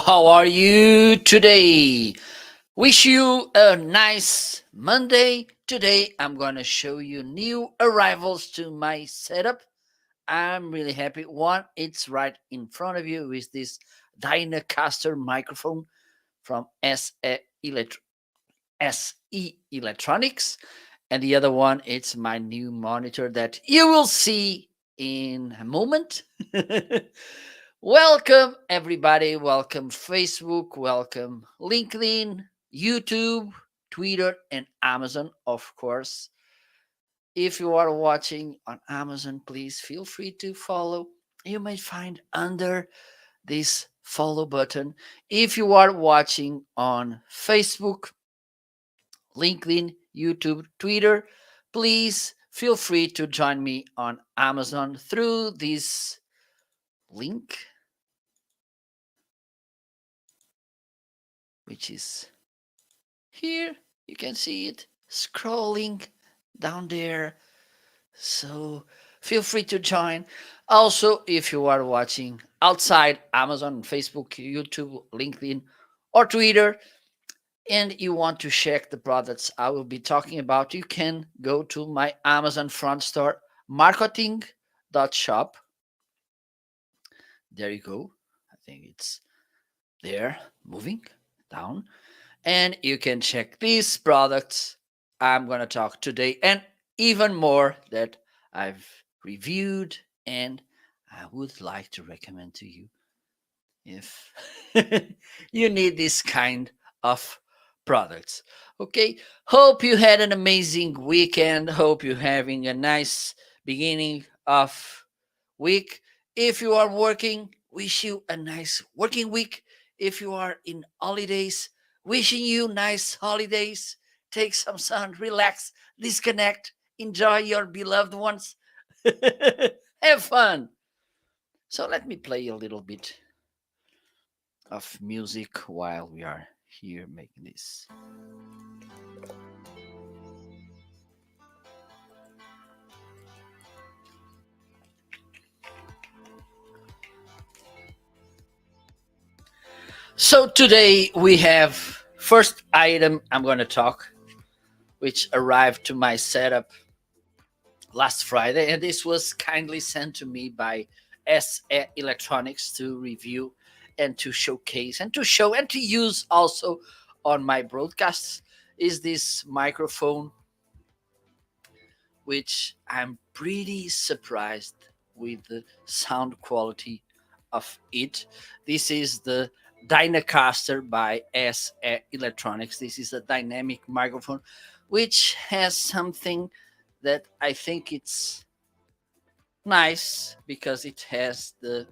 how are you today? Wish you a nice Monday. Today, I'm going to show you new arrivals to my setup. I'm really happy. One, it's right in front of you with this Dynacaster microphone from SE Electronics. And the other one, it's my new monitor that you will see in a moment. Welcome, everybody. Welcome, Facebook. Welcome, LinkedIn, YouTube, Twitter, and Amazon, of course. If you are watching on Amazon, please feel free to follow. You may find under this follow button. If you are watching on Facebook, LinkedIn, YouTube, Twitter, please feel free to join me on Amazon through this link, which is here. You can see it scrolling down there. So feel free to join. Also, if you are watching outside Amazon, Facebook, YouTube, LinkedIn, or Twitter, and you want to check the products I will be talking about, you can go to my Amazon front store, marketing.shop. There you go. I think it's there, moving down. And you can check these products I'm going to talk today and even more that I've reviewed and I would like to recommend to you if you need this kind of products. Okay, hope you had an amazing weekend. Hope you're having a nice beginning of week. If you are working, wish you a nice working week. If you are in holidays, wishing you nice holidays. Take some sun, relax, disconnect, enjoy your beloved ones. Have fun. So let me play a little bit of music while we are here making this. So today we have first item I'm going to talk, which arrived to my setup last Friday, and this was kindly sent to me by SE Electronics to review and to showcase and to show and to use also on my broadcasts. Is this microphone, which I'm pretty surprised with the sound quality of it. This is the Dynacaster by SE Electronics. This is a dynamic microphone, which has something that I think it's nice because it has the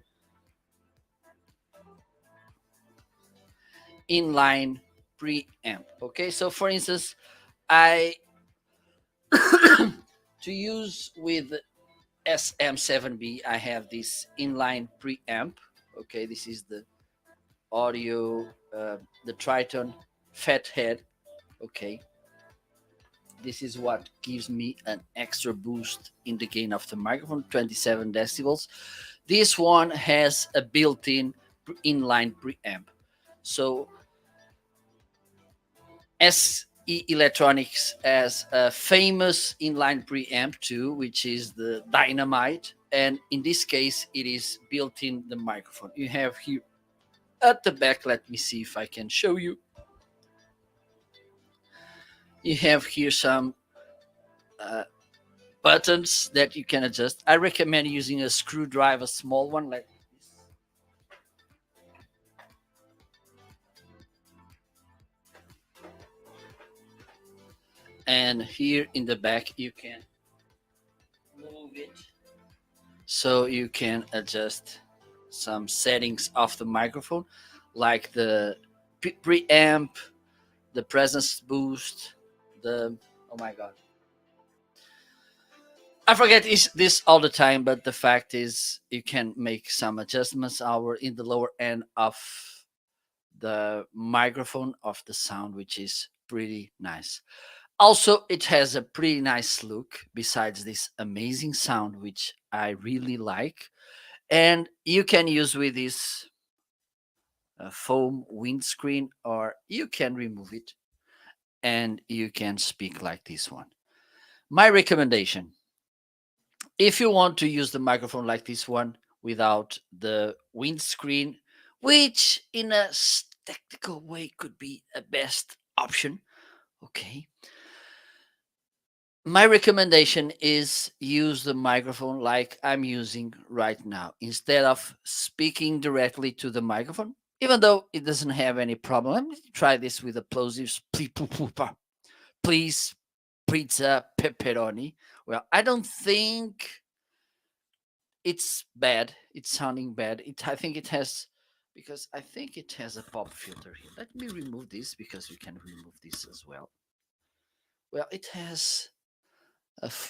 inline preamp. Okay, so for instance, I to use with SM7B, I have this inline preamp. Okay, this is the audio, the Triton Fathead. Okay, this is what gives me an extra boost in the gain of the microphone, 27 decibels. This one has a built-in inline preamp. So SE Electronics has a famous inline preamp too, which is the Dynamite, and in this case, it is built in the microphone. You have here at the back. Let me see if I can show you. You have here some uh, buttons that you can adjust. I recommend using a screwdriver, small one like this. And here in the back, you can move it so you can adjust some settings of the microphone, like the preamp, the presence boost, the oh my god, I forget this all the time, but the fact is you can make some adjustments over in the lower end of the microphone of the sound, which is pretty nice. Also, it has a pretty nice look besides this amazing sound, which I really like. And you can use with this foam windscreen, or you can remove it and you can speak like this one. My recommendation, if you want to use the microphone like this one without the windscreen, which in a technical way could be a best option, okay, my recommendation is use the microphone like I'm using right now instead of speaking directly to the microphone. Even though it doesn't have any problem, let me try this with a plosives. Please, pizza pepperoni. Well, I don't think it's bad. It's sounding bad. I think it has, because I think it has a pop filter here. Let me remove this because we can remove this as well. Well, it has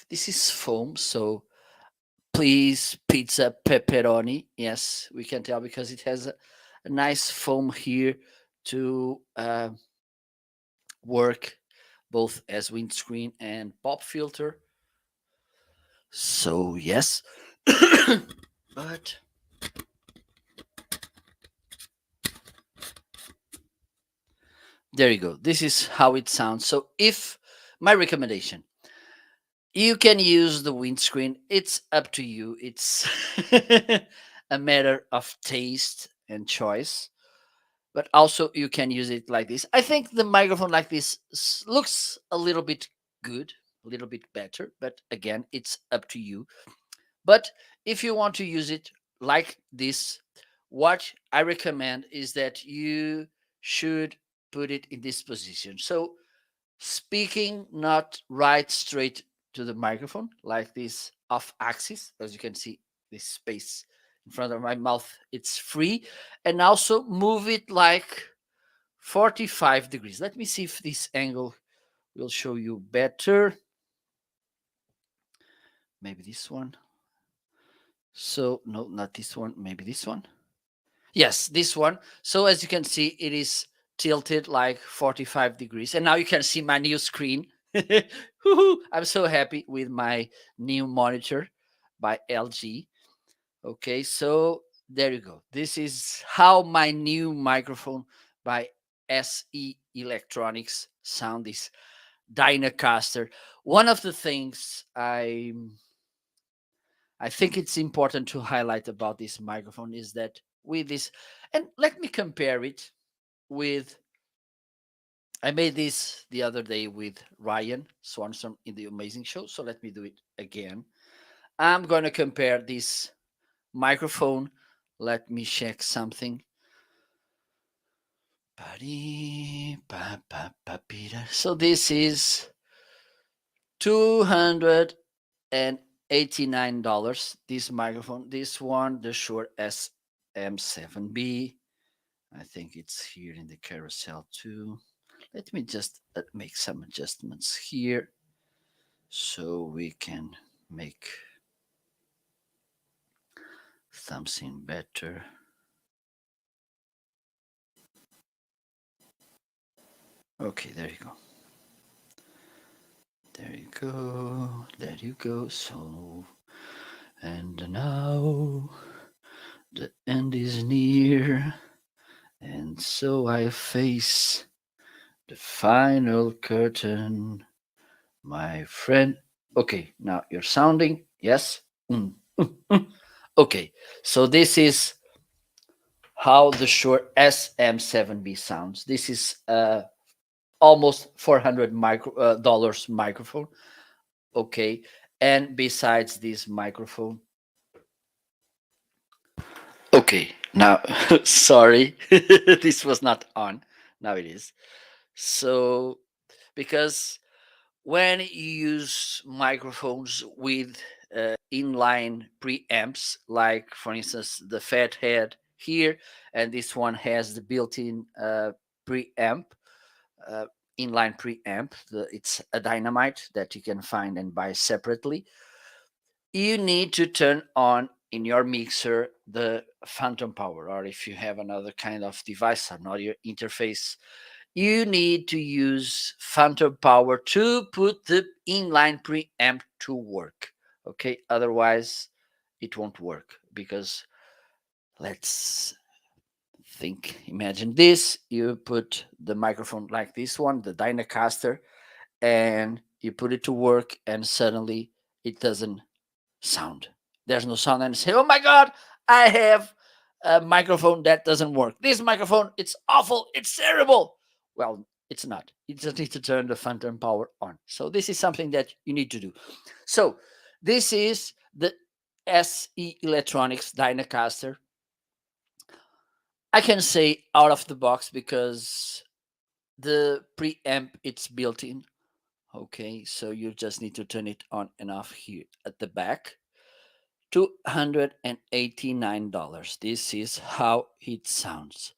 this is foam, so please pizza pepperoni. Yes, we can tell because it has a nice foam here to work both as windscreen and pop filter. So yes, but there you go. This is how it sounds. So if my recommendation, you can use the windscreen. It's up to you. It's a matter of taste and choice. But also you can use it like this. I think the microphone like this looks a little bit good, a little bit better, but again, it's up to you. But if you want to use it like this, what I recommend is that you should put it in this position. So speaking not right straight to the microphone, like this off axis, as you can see, this space in front of my mouth, it's free. And also move it like 45 degrees. Let me see if this angle will show you better. Maybe this one. So, no, not this one. Maybe this one. Yes, this one. So, as you can see, it is tilted like 45 degrees. And now you can see my new screen. I'm so happy with my new monitor by LG. Okay, so there you go. This is how my new microphone by SE Electronics sound is Dynacaster. One of the things I think it's important to highlight about this microphone is that with this, and let me compare it with, I made this the other day with Ryan Swanson in the Amazing Show, so let me do it again. I'm going to compare this microphone. Let me check something. So this is $289. This microphone, this one, the Shure SM7B. I think it's here in the carousel too. Let me just make some adjustments here so we can make something better. Okay, there you go. There you go. There you go. So, and now the end is near, and so I face the final curtain, my friend. Okay, now you're sounding. Yes? Okay, so this is how the Shure SM7B sounds. This is almost $400 microphone. Okay, and besides this microphone, okay, now sorry, this was not on. Now it is. So because when you use microphones with inline preamps, like for instance the Fathead here, and this one has the built-in preamp, uh, inline preamp. It's a Dynamite that you can find and buy separately. You need to turn on in your mixer the phantom power, or if you have another kind of device, an audio interface, you need to use phantom power to put the inline preamp to work. Okay, otherwise it won't work, because let's Imagine this. You put the microphone like this one, the Dynacaster, and you put it to work, and suddenly it doesn't sound. There's no sound, and say, "Oh my God, I have a microphone that doesn't work. This microphone, it's awful. It's terrible." Well, it's not. You just need to turn the phantom power on. So this is something that you need to do. So this is the SE Electronics Dynacaster. I can say out of the box because the preamp it's built in. Okay, so you just need to turn it on and off here at the back. $289. This is how it sounds.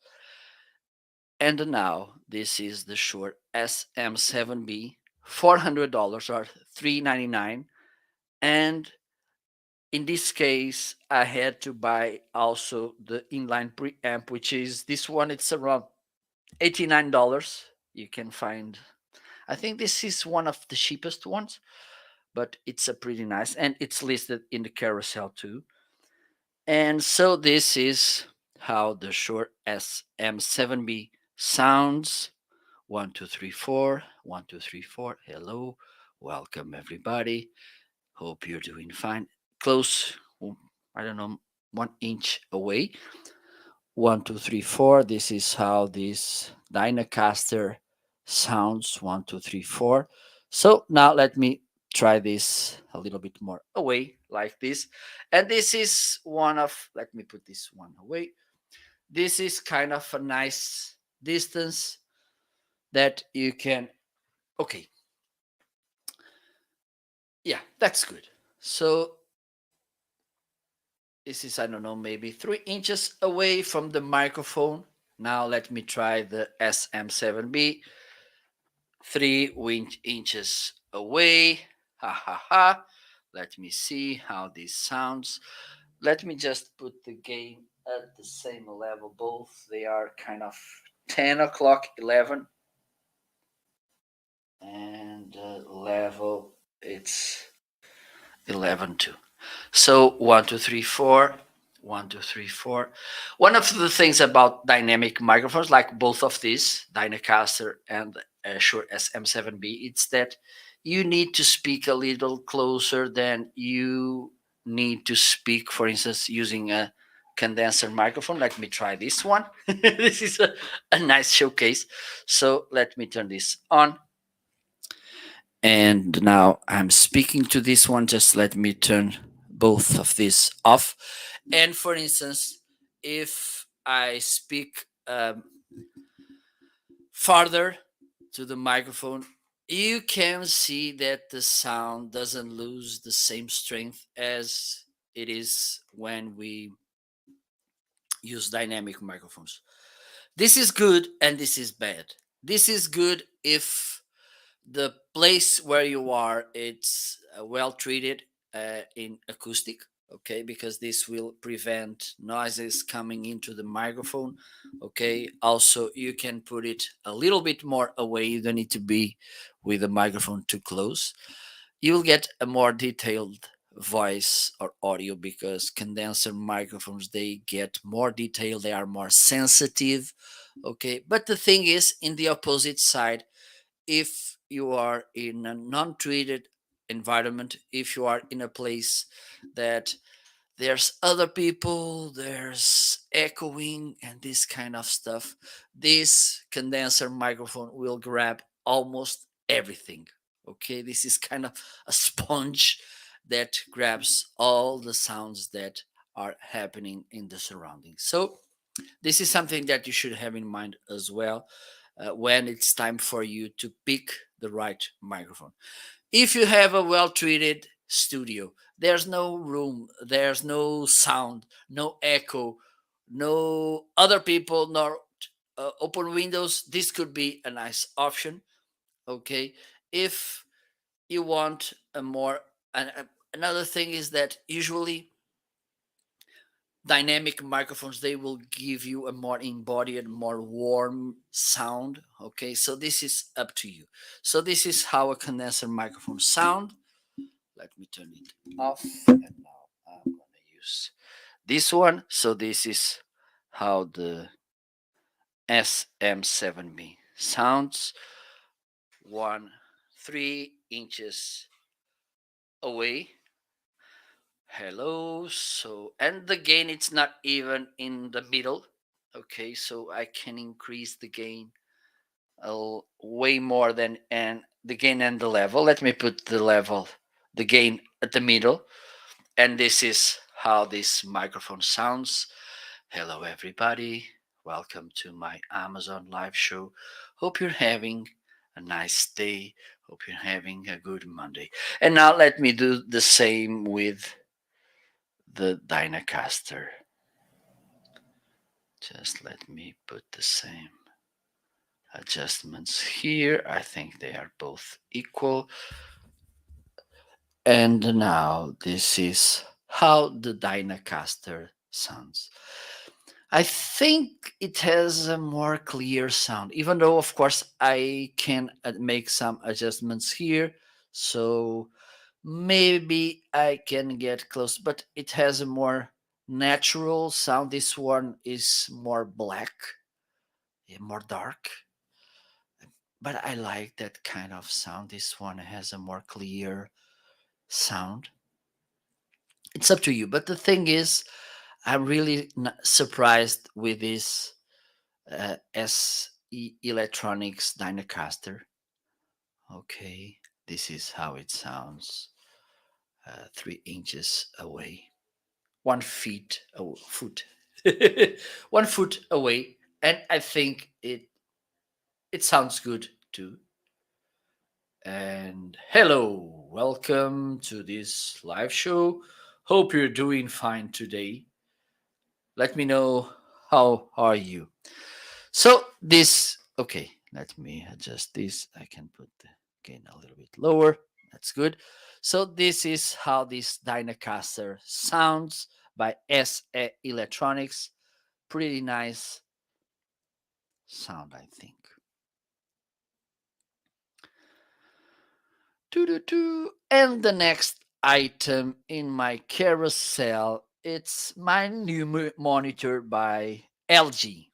And now this is the Shure SM7B, $400 or $399. And in this case, I had to buy also the inline preamp, which is this one. It's around $89. You can find, I think this is one of the cheapest ones, but it's a pretty nice, and it's listed in the carousel too. And so this is how the Shure SM7B sounds. 1, 2, 3, 4. 1, 2, 3, 4. Hello, welcome everybody. Hope you're doing fine. Close, I don't know, 1 inch away. 1, 2, 3, 4. This is how this Dynacaster sounds. 1, 2, 3, 4. So now let me try this a little bit more away, like this. And this is one of, let me put this one away. This is kind of a nice distance that you can, okay. Yeah, that's good. So this is, I don't know, maybe 3 inches away from the microphone. Now let me try the SM7B. 3 inches away. Ha ha ha. Let me see how this sounds. Let me just put the gain at the same level. Both they are kind of 10 o'clock, 11. And level it's 11 too. So 1, 2, 3, 4. 1, 2, 3, 4. One of the things about dynamic microphones, like both of these, Dynacaster and Shure SM7B, it's that you need to speak a little closer than you need to speak, for instance, using a condenser microphone. Let me try this one. This is a nice showcase. So let me turn this on. And now I'm speaking to this one. Just let me turn both of these off. And for instance, if I speak farther to the microphone, you can see that the sound doesn't lose the same strength as it is when we use dynamic microphones. This is good and this is bad. This is good if the place where you are it's well treated in acoustic, okay, because this will prevent noises coming into the microphone. Okay, also you can put it a little bit more away. You don't need to be with the microphone too close. You will get a more detailed voice or audio because condenser microphones they get more detail, they are more sensitive. Okay, but the thing is, in the opposite side, if you are in a non-treated environment, if you are in a place that there's other people, there's echoing and this kind of stuff, this condenser microphone will grab almost everything. Okay, this is kind of a sponge that grabs all the sounds that are happening in the surroundings. So this is something that you should have in mind as well when it's time for you to pick the right microphone. If you have a well treated studio, there's no room, there's no sound, no echo, no other people, nor open windows. This could be a nice option. Okay. If you want a more, another thing is that usually dynamic microphones they will give you a more embodied, more warm sound. Okay, so this is up to you. So this is how a condenser microphone sound. Let me turn it off, and now I'm gonna use this one. So this is how the SM7B. Sounds 3 inches away. Hello. So, and the gain, it's not even in the middle. Okay, so I can increase the gain way more than and the gain and the level. Let me put the gain at the middle, and this is how this microphone sounds. Hello, everybody. Welcome to my Amazon live show. Hope you're having a nice day. Hope you're having a good Monday. And now let me do the same with the Dynacaster. Just let me put the same adjustments here. I think they are both equal. And now this is how the Dynacaster sounds. I think it has a more clear sound, even though, of course, I can make some adjustments here. So maybe I can get close, but it has a more natural sound. This one is more black, more dark. But I like that kind of sound. This one has a more clear sound. It's up to you. But the thing is, I'm really surprised with this SE Electronics Dynacaster. Okay, this is how it sounds 3 inches away. 1 feet, foot, 1 foot away. And I think it sounds good too. And hello, welcome to this live show. Hope you're doing fine today. Let me know how are you. So this, okay, let me adjust this. I can put the gain a little bit lower. That's good. So this is how this Dynacaster sounds by SE Electronics. Pretty nice sound, I think. Doo-doo-doo. And the next item in my carousel, it's my new monitor by LG.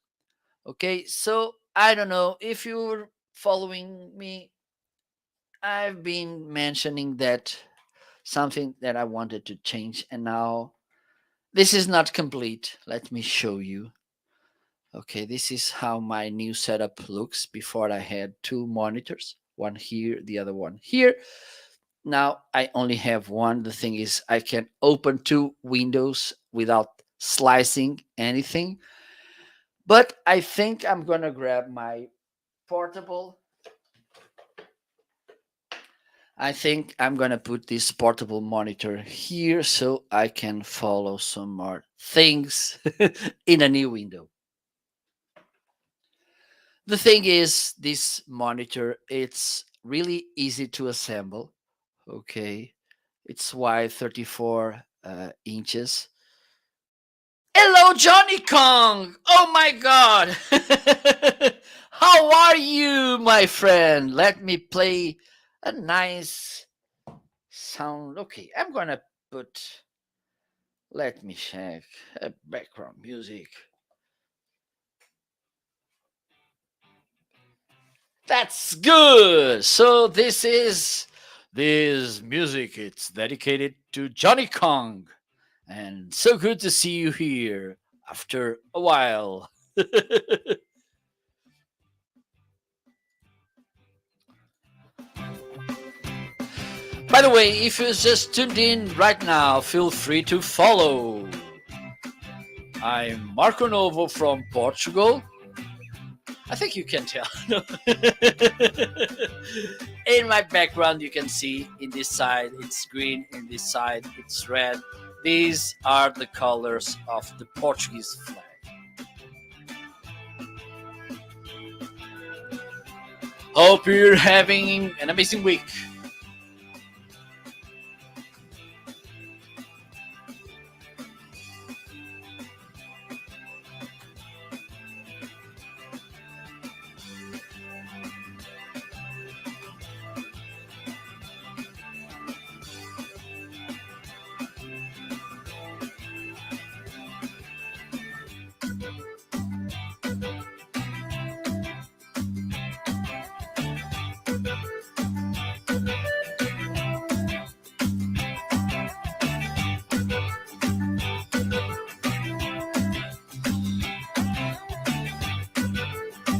Okay, so I don't know if you're following me. I've been mentioning that something that I wanted to change, and now this is not complete. Let me show you. Okay, this is how my new setup looks. Before I had two monitors, one here, the other one here. Now I only have one. The thing is, I can open two windows without slicing anything. But I think I'm gonna grab my portable. I think I'm gonna put this portable monitor here so I can follow some more things in a new window. The thing is, this monitor, it's really easy to assemble. Okay, it's wide 34 inches. Hello, Johnny Kong! Oh my god! How are you, my friend? Let me play a nice sound. Okay, I'm gonna put, let me check, background music. That's good. So this music. It's dedicated to Johnny Kong, and so good to see you here after a while. By the way, if you just tuned in right now, feel free to follow. I'm Marco Novo from Portugal. I think you can tell. In my background, you can see in this side it's green, in this side it's red. These are the colors of the Portuguese flag. Hope you're having an amazing week.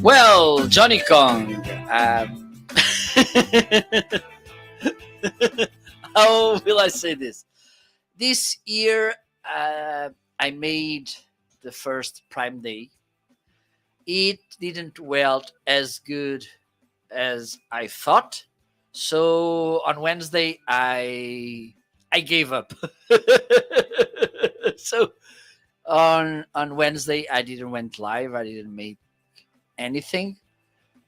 Well, Johnny Kong, how will I say this? This year, I made the first Prime Day. It didn't welt as good as I thought. So on Wednesday, I gave up. So on Wednesday, I didn't went live. I didn't make anything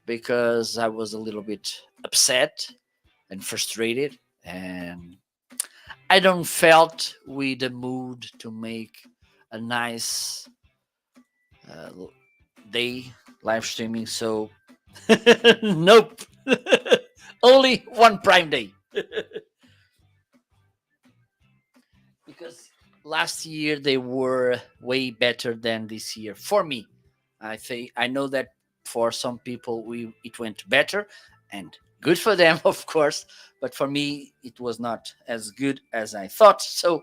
because I was a little bit upset and frustrated, and I don't felt with the mood to make a nice uh, day live streaming. So nope, only one Prime Day. Because last year they were way better than this year for me. I know that for some people it went better, and good for them, of course. But for me, it was not as good as I thought. So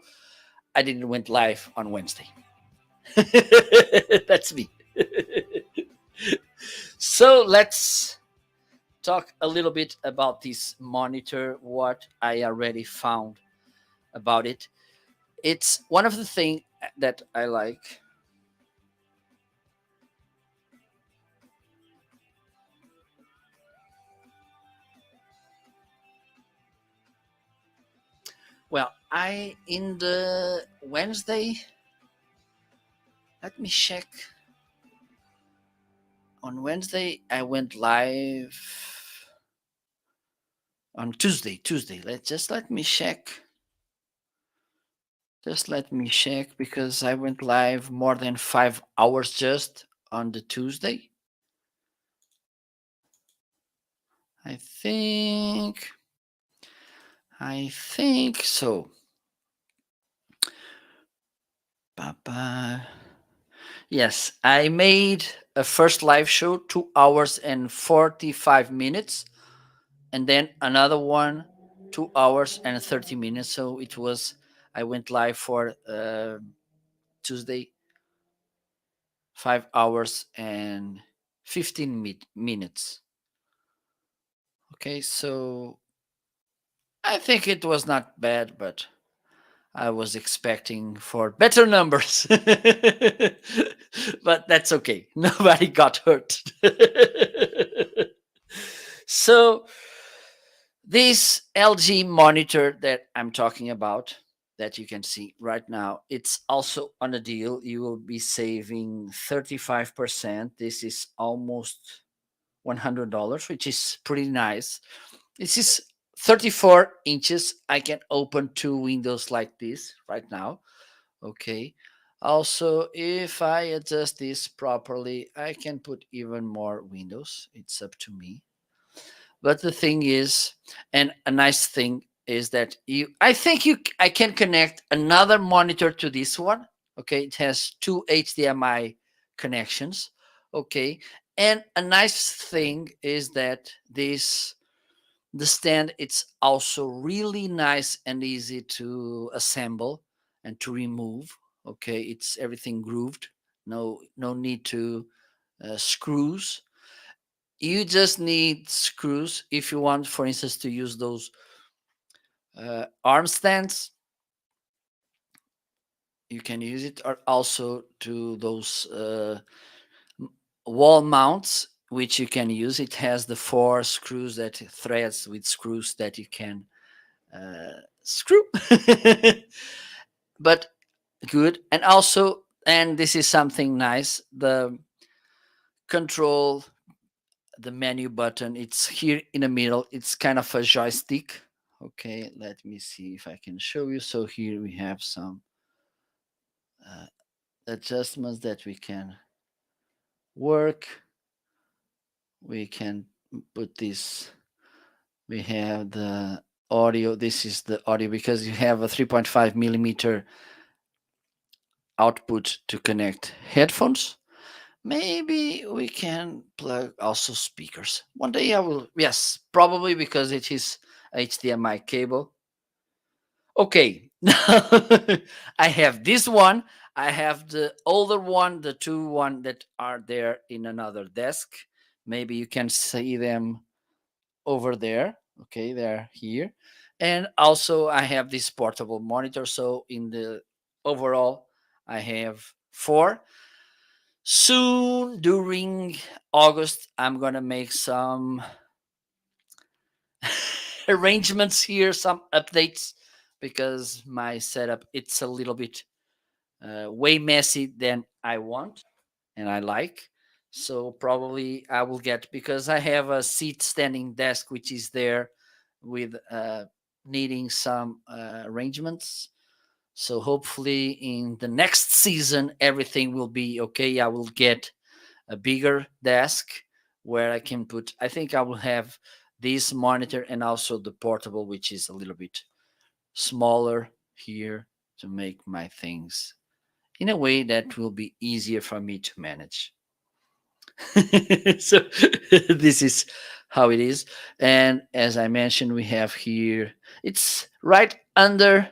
I didn't went live on Wednesday. That's me. So let's talk a little bit about this monitor. What I already found about it. It's one of the things that I like. Well, I in the Wednesday, let me check. On Wednesday, I went live on Tuesday. Tuesday. Let me check. Just let me check because I went live more than 5 hours just on the Tuesday. I think. I think so. Papa. Yes, I made a first live show 2 hours and 45 minutes, and then another one 2 hours and 30 minutes. So it was, I went live for Tuesday 5 hours and 15 minutes. Okay, so I think it was not bad, but I was expecting for better numbers. But that's okay. Nobody got hurt. So, this LG monitor that I'm talking about, that you can see right now, it's also on a deal. You will be saving 35%. This is almost $100, which is pretty nice. This is 34 inches. I can open two windows like this right now. Okay. Also, if I adjust this properly, I can put even more windows. It's up to me. But the thing is, and a nice thing is that I think I can connect another monitor to this one. Okay. It has two HDMI connections. Okay. And a nice thing is that the stand, it's also really nice and easy to assemble and to remove. Okay, it's everything grooved. No need to screws. You just need screws if you want, for instance, to use those arm stands. You can use it, or also to those wall mounts, which you can use. It has the four screws, that threads with screws that you can screw. But good. And also, and this is something nice, the control, the menu button, it's here in the middle. It's kind of a joystick. Okay, let me see if I can show you. So here we have some uh, adjustments that we can work. We can put this, we have the audio. This is the audio because you have a 3.5 millimeter output to connect headphones. Maybe we can plug also speakers. One day I will, yes, probably because it is HDMI cable. Okay, I have this one. I have the older one, the two one that are there in another desk. Maybe you can see them over there. Okay, they're here. And also I have this portable monitor. So in the overall, I have four. Soon during August, I'm gonna make some arrangements here, some updates, because my setup it's a little bit way messy than I want and I like. So probably I will get, because I have a seat standing desk which is there with needing some arrangements. So hopefully in the next season everything will be okay. I will get a bigger desk where I can put. I think I will have this monitor and also the portable, which is a little bit smaller here to make my things in a way that will be easier for me to manage. So this is how it is. And as I mentioned, we have here, it's right under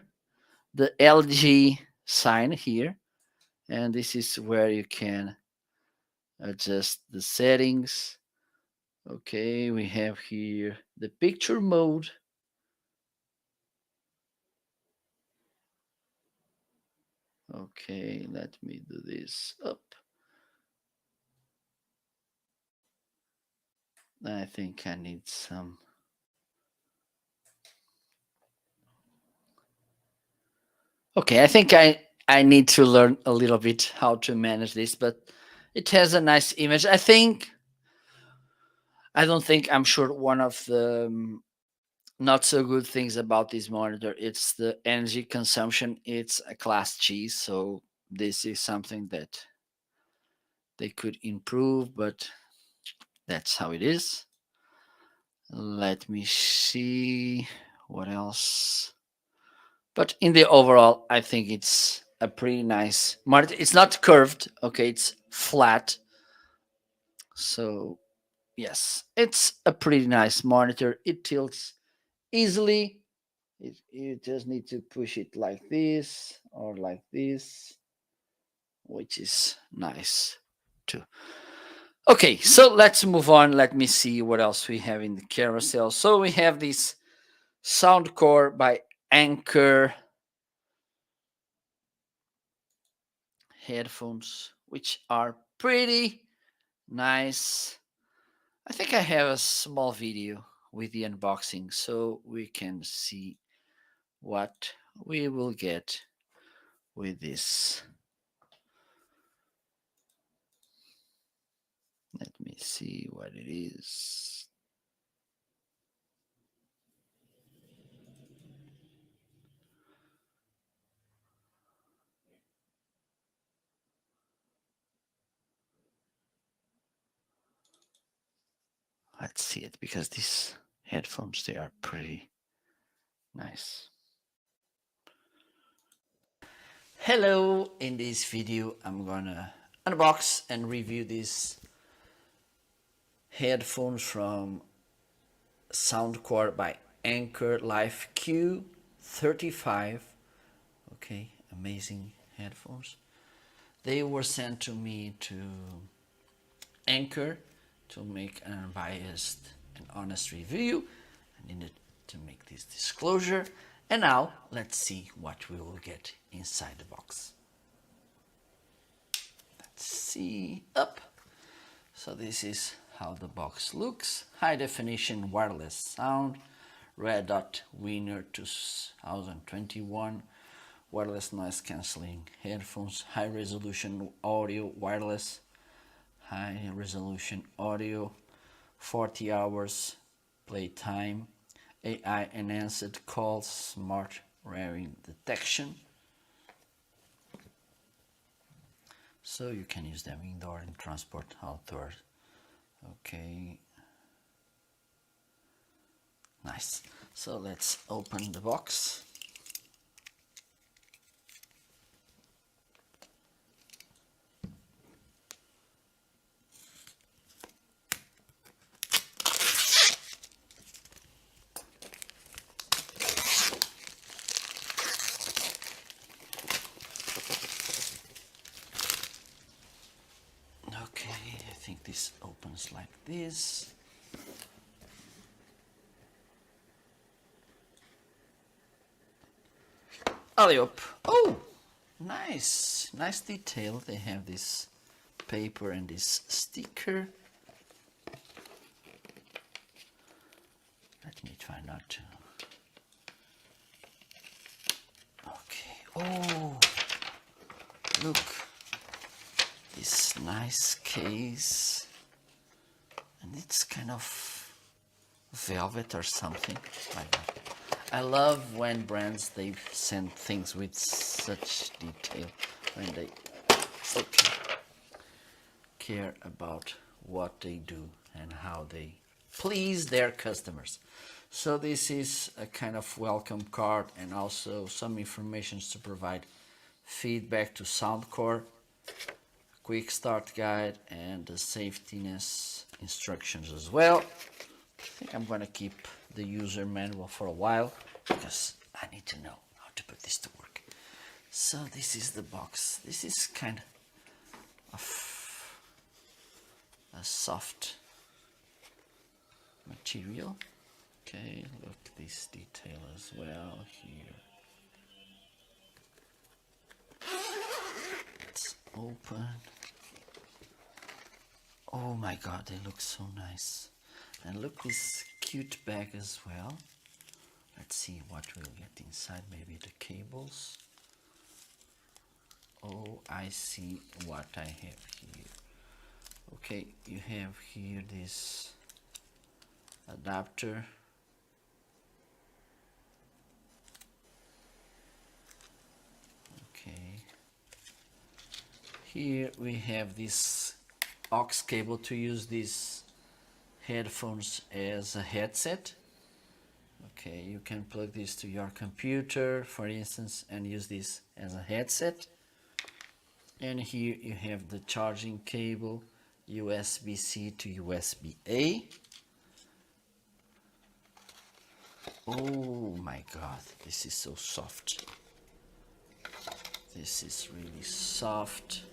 the LG sign here. And this is where you can adjust the settings. Okay, we have here the picture mode. Okay, let me do this up. I think I need some. Okay, I think I need to learn a little bit how to manage this, but it has a nice image. I don't think I'm sure one of the not so good things about this monitor it's the energy consumption. It's a class G, so this is something that they could improve, but that's how it is. Let me see what else. But in the overall, I think it's a pretty nice monitor. It's not curved, okay, it's flat. So, yes, it's a pretty nice monitor. It tilts easily. You just need to push it like this or like this, which is nice too. Okay, so let's move on. Let me see what else we have in the carousel. So we have this Soundcore by Anchor headphones, which are pretty nice. I think I have a small video with the unboxing so we can see what we will get with this. Let me see what it is. Let's see it, because these headphones they are pretty nice. Hello, in this video I'm gonna unbox and review these headphones from Soundcore by Anchor Live Q35. Okay, amazing headphones. They were sent to me to Anchor to make an unbiased and honest review. I needed to make this disclosure. And now let's see what we will get inside the box. Let's see up. So this is how the box looks. High definition wireless sound. Red Dot winner 2021. Wireless noise cancelling headphones. High resolution audio wireless. High resolution audio. 40 hours playtime. AI enhanced calls. Smart wearing detection. So you can use them indoor and transport outdoors. Okay. Nice. So let's open the box. Okay, I think this opens opens like this. Alley-up. Oh, nice. Nice detail. They have this paper and this sticker. Let me try not to. Okay. Oh, look. This nice case. And it's kind of velvet or something like that. I love when brands, they send things with such detail, when they care about what they do and how they please their customers. So this is a kind of welcome card and also some information to provide feedback to Soundcore, quick start guide, and the safetiness instructions as well. I think I'm going to keep the user manual for a while because I need to know how to put this to work. So this is the box. This is kind of a soft material. Okay, look this detail as well here. Let's open. Oh my god, they look so nice. And look this cute bag as well. Let's see what we'll get inside. Maybe the cables. Oh, I see what I have here. Okay, you have here this adapter. Okay. Here we have this aux cable to use these headphones as a headset. Okay, you can plug this to your computer, for instance, and use this as a headset. And here you have the charging cable, USB-C to USB-A. Oh my god, this is so soft. This is really soft.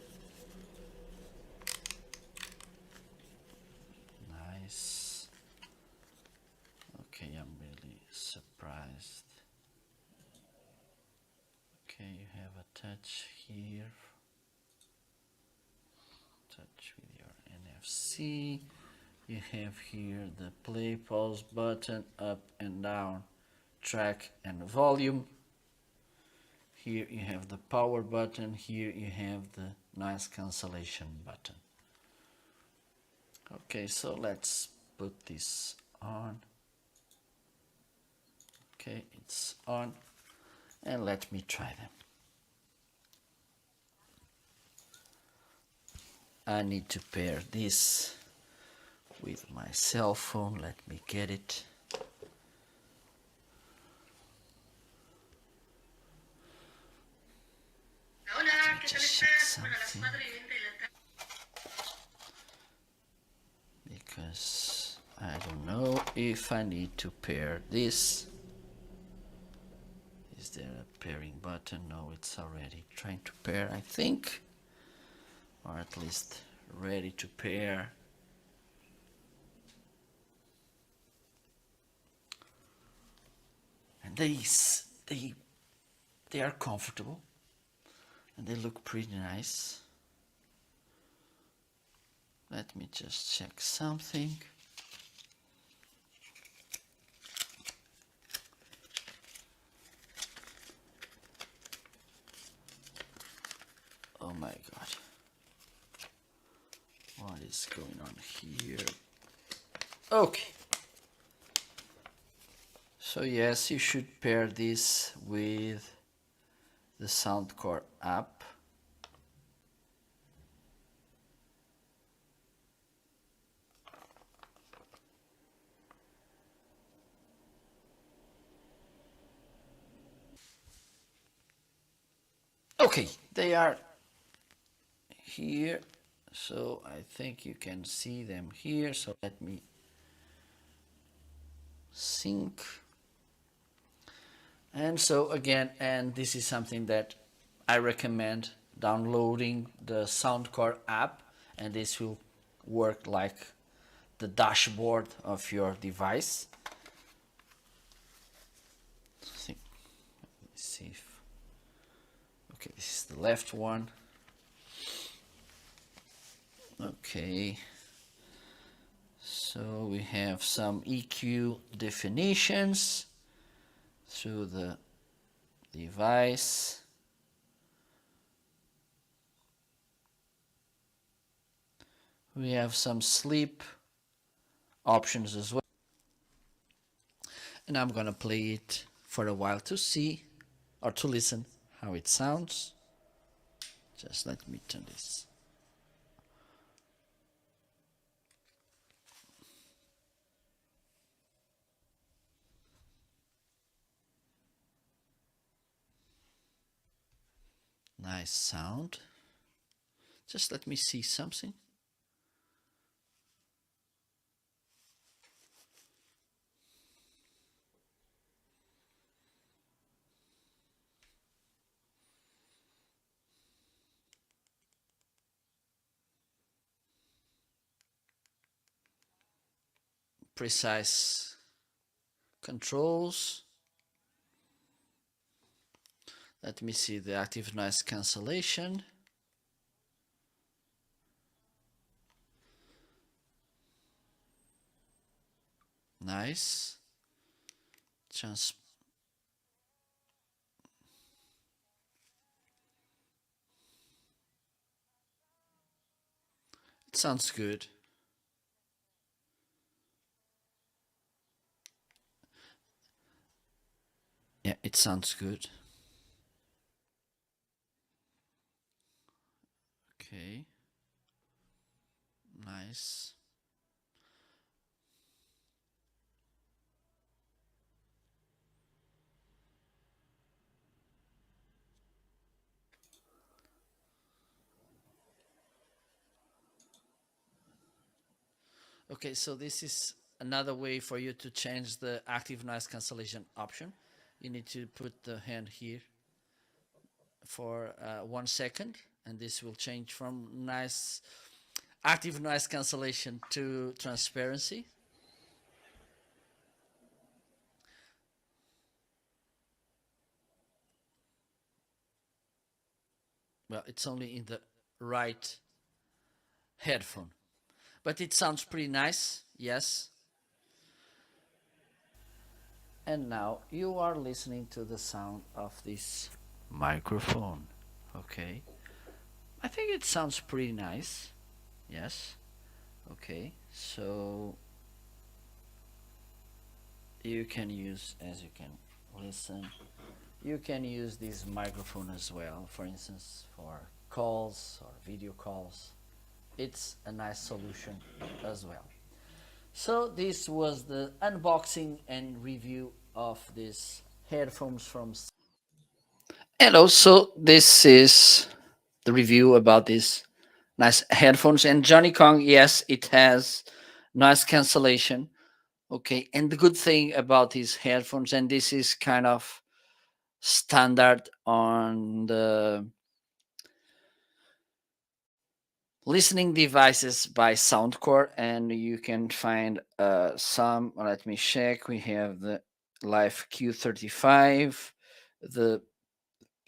Nice. Okay, I'm really surprised. Okay, you have a touch here. Touch with your NFC. You have here the play pause button, up and down, track and volume. Here you have the power button. Here you have the noise cancellation button. Okay, so let's put this on. Okay, it's on, and let me try them. I need to pair this with my cell phone. Let me get it. Let me just check something. Because I don't know if I need to pair this. Is there a pairing button? No, it's already trying to pair, I think. Or at least ready to pair. And they are comfortable and they look pretty nice. Let me just check something. Oh my god. What is going on here? Okay. So yes, you should pair this with the Soundcore app. Okay, they are here, so I think you can see them here. So let me sync. And so again, and this is something that I recommend, downloading the Soundcore app, and this will work like the dashboard of your device. Let's see if, okay, this is the left one. Okay, so we have some EQ definitions through the device. We have some sleep options as well. And I'm gonna play it for a while to see or to listen how it sounds. Just let me turn this. Nice sound. Just let me see something. Precise controls. Let me see the active noise cancellation. Nice. It sounds good. Yeah, it sounds good. Okay. Nice. Okay, so this is another way for you to change the active noise cancellation option. You need to put the hand here for 1 second, and this will change from nice active noise cancellation to transparency. Well, it's only in the right headphone, but it sounds pretty nice. Yes. And now you are listening to the sound of this microphone. Okay. I think it sounds pretty nice. Yes. Okay. So you can use, as you can listen, you can use this microphone as well, for instance, for calls or video calls. It's a nice solution as well. So this was the unboxing and review of these headphones from. And also this is the review about these nice headphones. And Johnny Kong, yes, it has noise cancellation. Okay, and the good thing about these headphones, and this is kind of standard on the listening devices by Soundcore, and you can find some. Let me check. We have the Life Q35, the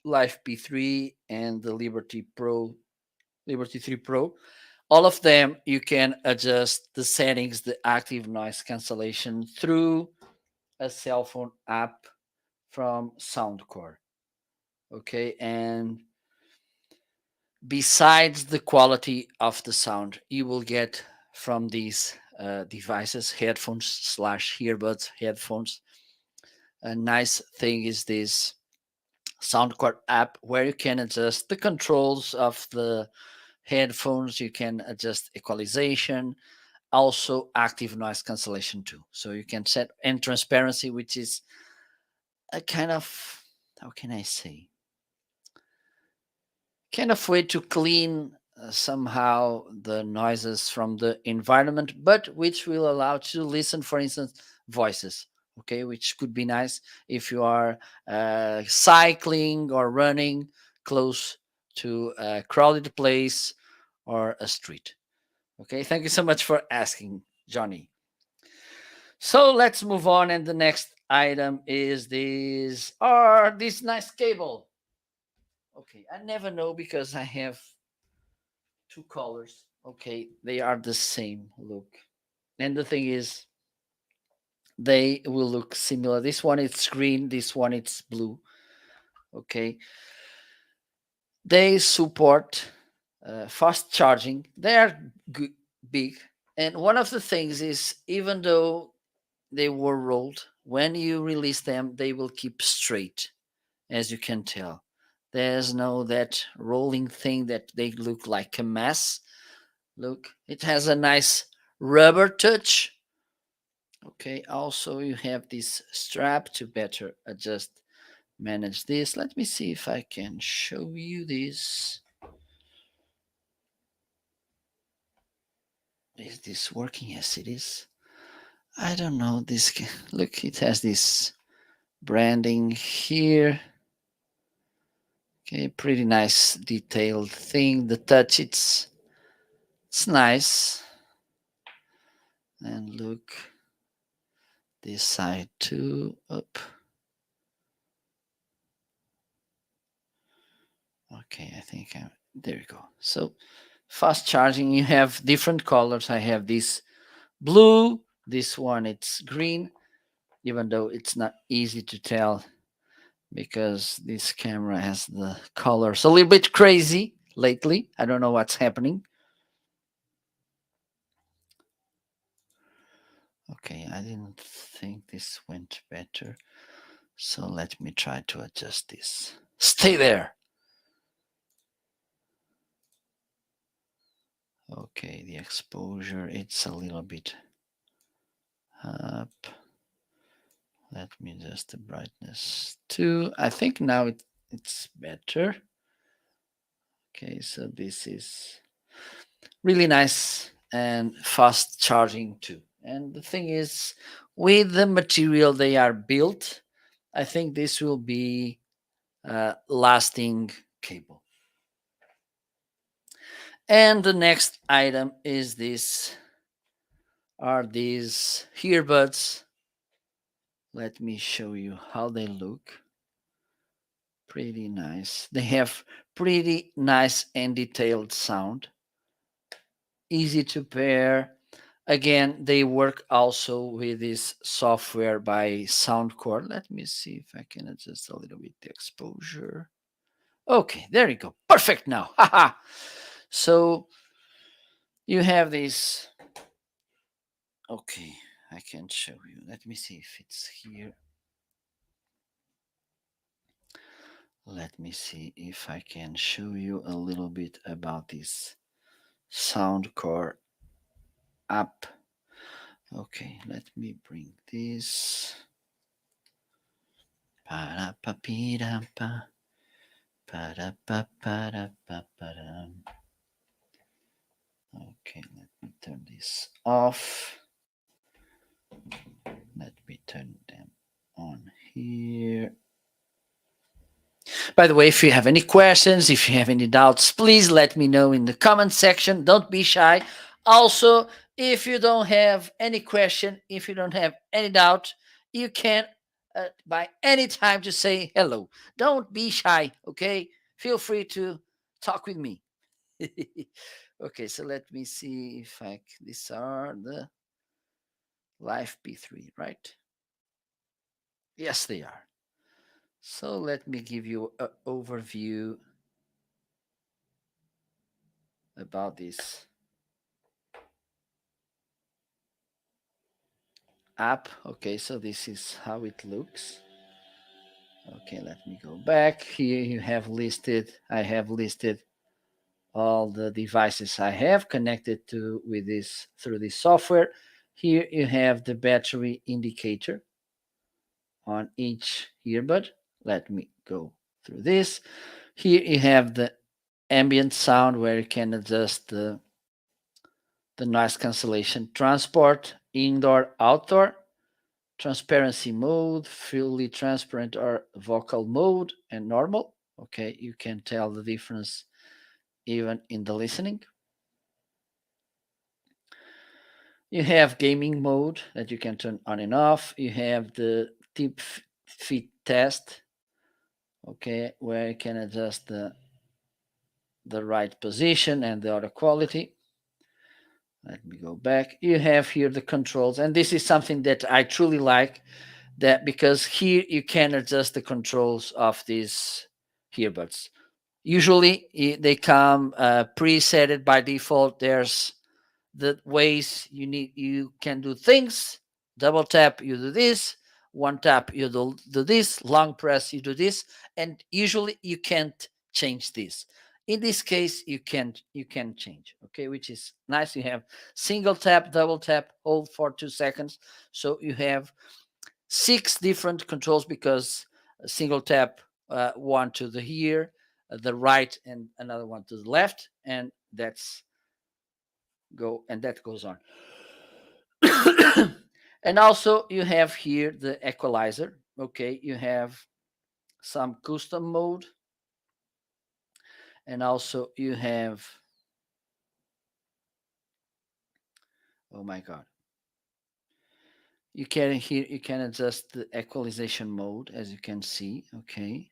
Life P3, and the Liberty 3 Pro. All of them, you can adjust the settings, the active noise cancellation through a cell phone app from Soundcore. Okay, and besides the quality of the sound you will get from these devices, headphones slash earbuds, headphones, a nice thing is this Soundcore app where you can adjust the controls of the headphones. You can adjust equalization, also active noise cancellation too. So you can set and transparency, which is a kind of, how can I say, kind of way to clean somehow the noises from the environment, but which will allow to listen, for instance, voices. Okay, which could be nice if you are cycling or running close to a crowded place or a street. Okay, thank you so much for asking. Johnny. So let's move on, and the next item is this nice cable. Okay, I never know because I have two colors. Okay, they are the same look, and the thing is, they will look similar. This one it's green, this one it's blue. Okay, they support fast charging. They are big, and one of the things is even though they were rolled, when you release them, they will keep straight, as you can tell. There's no that rolling thing that they look like a mess. Look, it has a nice rubber touch. Okay, also you have this strap to better adjust, manage this. Let me see if I can show you this. Is this working? Yes, it is. I don't know. Look, it has this branding here. Okay, pretty nice detailed thing. The touch, it's nice. And look, this side too. Up. Okay, I think there we go. So fast charging. You have different colors. I have this blue. This one it's green. Even though it's not easy to tell because this camera has the colors a little bit crazy lately. I don't know what's happening. Okay, I didn't think this went better. So let me try to adjust this. Stay there. Okay, the exposure, it's a little bit up. Let me adjust the brightness too. I think now it's better. Okay, so this is really nice and fast charging too. And the thing is, with the material they are built, I think this will be a lasting cable. And the next item is these earbuds. Let me show you how they look. Pretty nice. They have pretty nice and detailed sound. Easy to pair. Again, they work also with this software by Soundcore. Let me see if I can adjust a little bit the exposure. Okay, there you go. Perfect now. Haha. So you have this. Okay, I can show you. Let me see if it's here. Let me see if I can show you a little bit about this Soundcore app. Okay, let me bring this. Pa-da-pa-pee-da-pa. Pa-da-pa-pa-da-pa-pa-dam. Okay, let me turn this off. Let me turn them on here. By the way, if you have any questions, if you have any doubts, please let me know in the comment section. Don't be shy. Also, if you don't have any question, if you don't have any doubt, you can by any time just say hello. Don't be shy, okay? Feel free to talk with me. Okay, so let me see if these are the Live P3, right? Yes, they are. So let me give you an overview about this app. Okay, so this is how it looks. Okay, let me go back. Here you have listed, I have listed all the devices I have connected to with this through this software. Here you have the battery indicator on each earbud. Let me go through this. Here you have the ambient sound where you can adjust the noise cancellation, transport, indoor, outdoor, transparency mode, fully transparent or vocal mode, and normal. Okay, you can tell the difference even in the listening. You have gaming mode that you can turn on and off. You have the tip fit test, okay, where you can adjust the right position and the audio quality. Let me go back. You have here the controls, and this is something that I truly like, that because here you can adjust the controls of these earbuds. Usually they come preset by default. There's the ways you can do things. Double tap, you do this. One tap, you do this. Long press, you do this. And usually you can't change this. In this case, you can change, okay, which is nice. You have single tap, double tap, hold for 2 seconds. So you have 6 different controls, because a single tap, one to the here, the right, and another one to the left, and that goes on. And also you have here the equalizer. Okay, you have some custom mode, and also you have, oh my god, you can adjust the equalization mode, as you can see. Okay,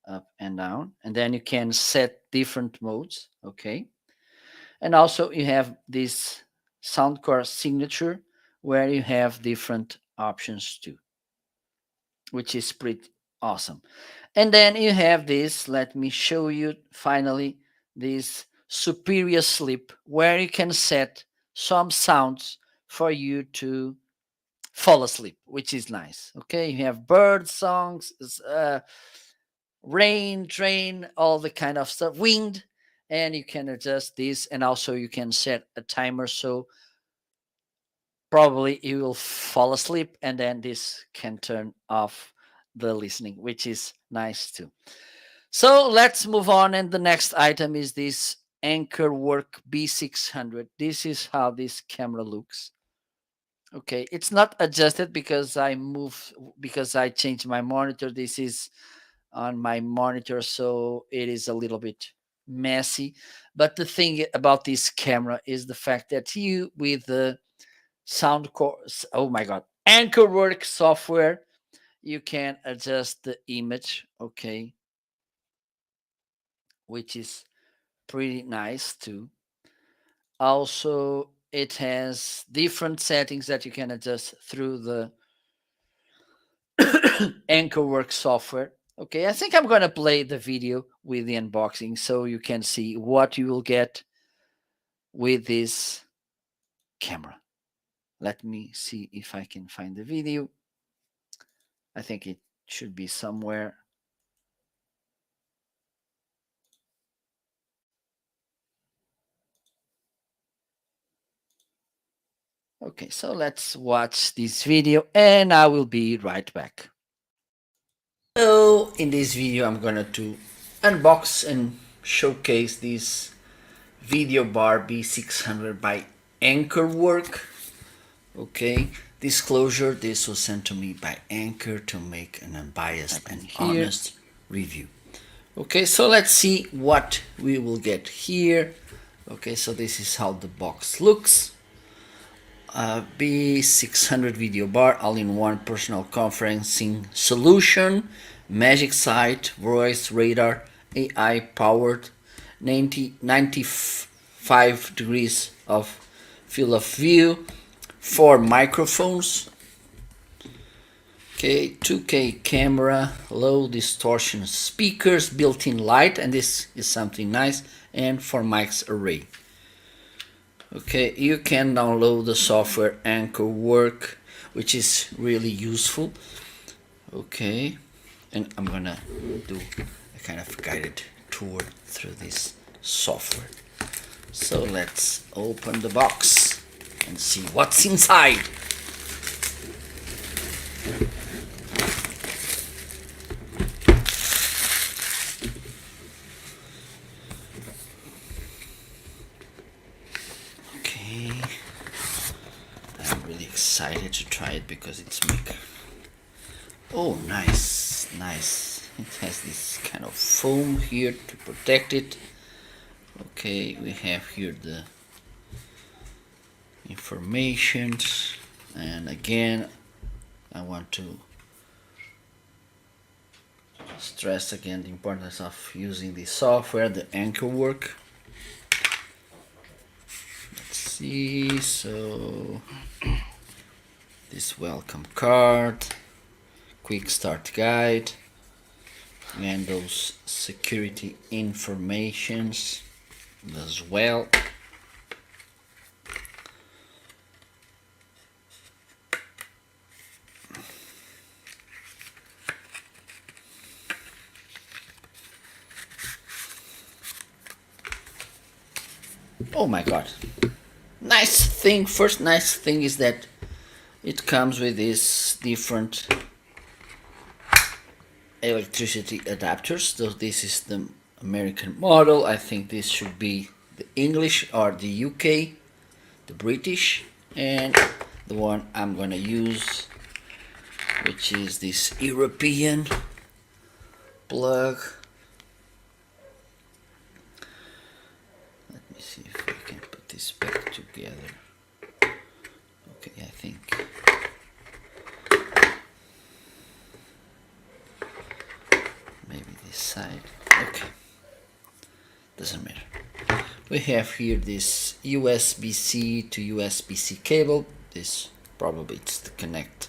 up and down, and then you can set different modes. Okay, and also you have this Soundcore signature, where you have different options too, which is pretty awesome. And then you have this, let me show you finally, this superior sleep, where you can set some sounds for you to fall asleep, which is nice. Okay, you have bird songs, rain, train, all the kind of stuff, wind, and you can adjust this. And also you can set a timer, so probably you will fall asleep, and then this can turn off the listening, which is nice too. So let's move on, and the next item is this Anchor Work B600. This is how this camera looks. Okay, it's not adjusted because I changed my monitor. This is on my monitor, so it is a little bit messy. But the thing about this camera is the fact that you, with the Soundcore, oh my god, Anchorwork software, you can adjust the image, okay, which is pretty nice too. Also, it has different settings that you can adjust through the Anchorwork software. Okay, I think I'm gonna play the video with the unboxing so you can see what you will get with this camera. Let me see if I can find the video. I think it should be somewhere. Okay, so let's watch this video and I will be right back. So in this video I'm gonna to unbox and showcase this Video Bar B600 by Anchorwork. Okay, disclosure, this was sent to me by Anchor to make an unbiased and honest review. Okay, so let's see what we will get here. Okay, so this is how the box looks. B600 Video Bar, all-in-one personal conferencing solution, Magic Site, Voice Radar, AI powered, 95 degrees of field of view, 4 microphones, okay, 2K camera, low distortion speakers, built-in light, and this is something nice, and 4 mics array. Okay, you can download the software Anchorwork, which is really useful. Okay, and I'm gonna do a kind of guided tour through this software. So let's open the box and see what's inside. Excited to try it because it's make. Oh, nice. It has this kind of foam here to protect it. Okay, we have here the informations. And again, I want to stress again the importance of using the software, the Anchor work. Let's see, so this welcome card, quick start guide, and those security informations as well. Oh my god. First nice thing is that it comes with these different electricity adapters. So this is the American model. I think this should be the English or the UK, the British, and the one I'm gonna use, which is this European plug. Let me see if I can put this back together. Okay, I think maybe this side. Okay, doesn't matter. We have here this USB-C to USB-C cable. This probably it's to connect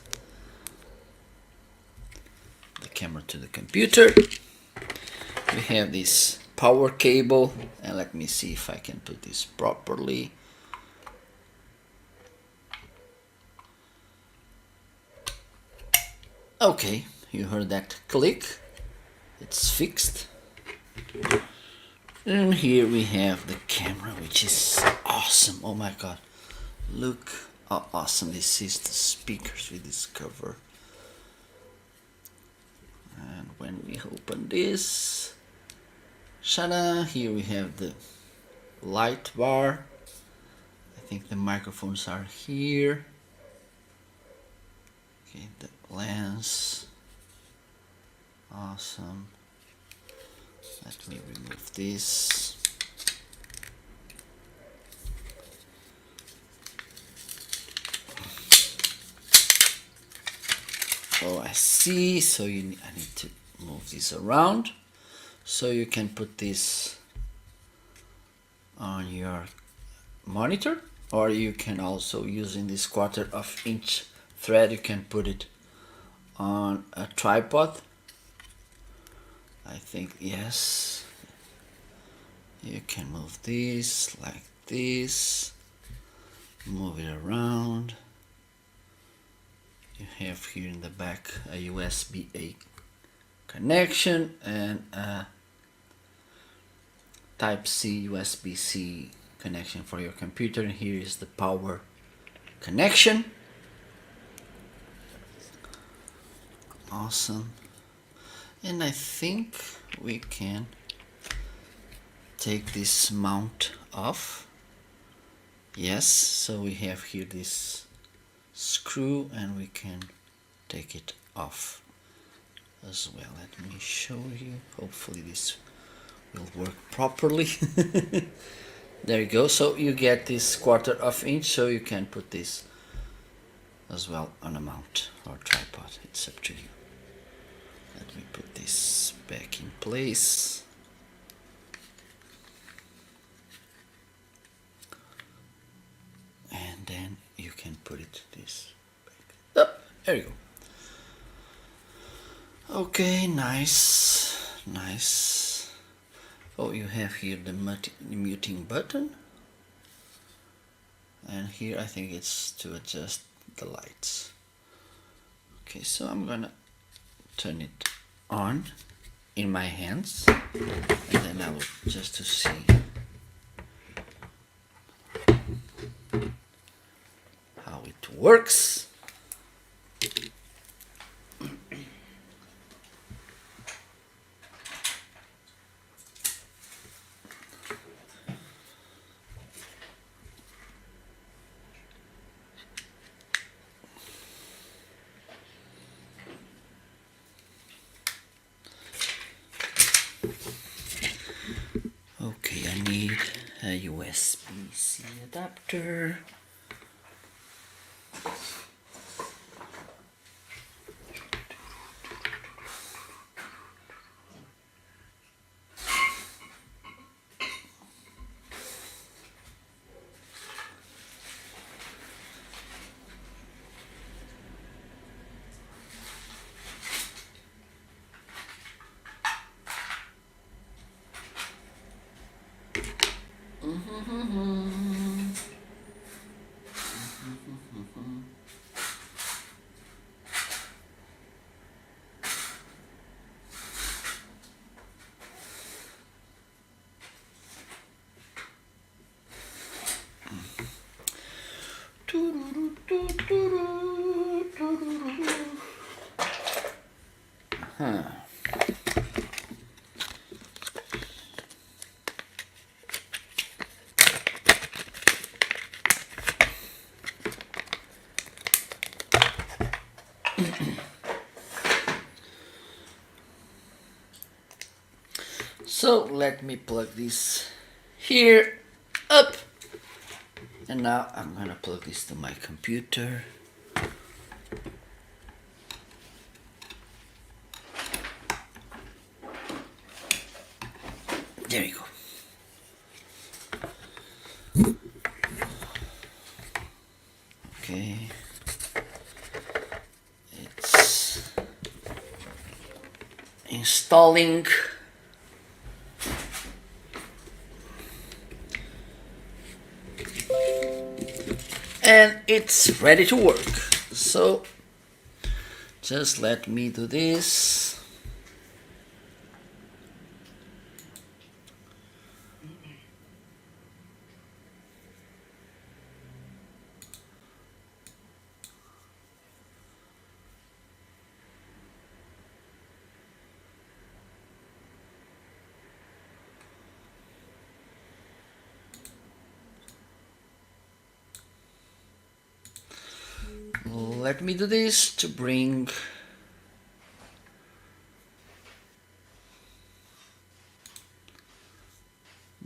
the camera to the computer. We have this power cable, and let me see if I can put this properly. Okay, you heard that click. It's fixed. And here we have the camera, which is awesome. Oh my god, look how awesome this is. The speakers with this cover. And when we open this, ta-da, here we have the light bar. I think the microphones are here. Okay, the lens. Awesome. Let me remove this. Oh, I see. So I need to move this around so you can put this on your monitor, or you can also, using this 1/4 inch thread, you can put it on a tripod. I think yes, you can move this like this, move it around. You have here in the back a USB-A connection and a Type-C USB-C connection for your computer. And here is the power connection. Awesome. And I think we can take this mount off. Yes, so we have here this screw and we can take it off as well. Let me show you. Hopefully this will work properly. There you go. So you get this 1/4 inch, so you can put this as well on a mount or tripod. It's up to you. Let me put this back in place. And then you can put it this back up. There you go. Okay, nice, nice. Oh, you have here the muting button. And here I think it's to adjust the lights. Okay, so I'm gonna turn it on in my hands, and then I will just to see how it works. Okay, I need a USB-C adapter. So let me plug this here up, and now I'm gonna plug this to my computer. There you go. Okay, it's installing. And it's ready to work. So just let me do this. Let me do this to bring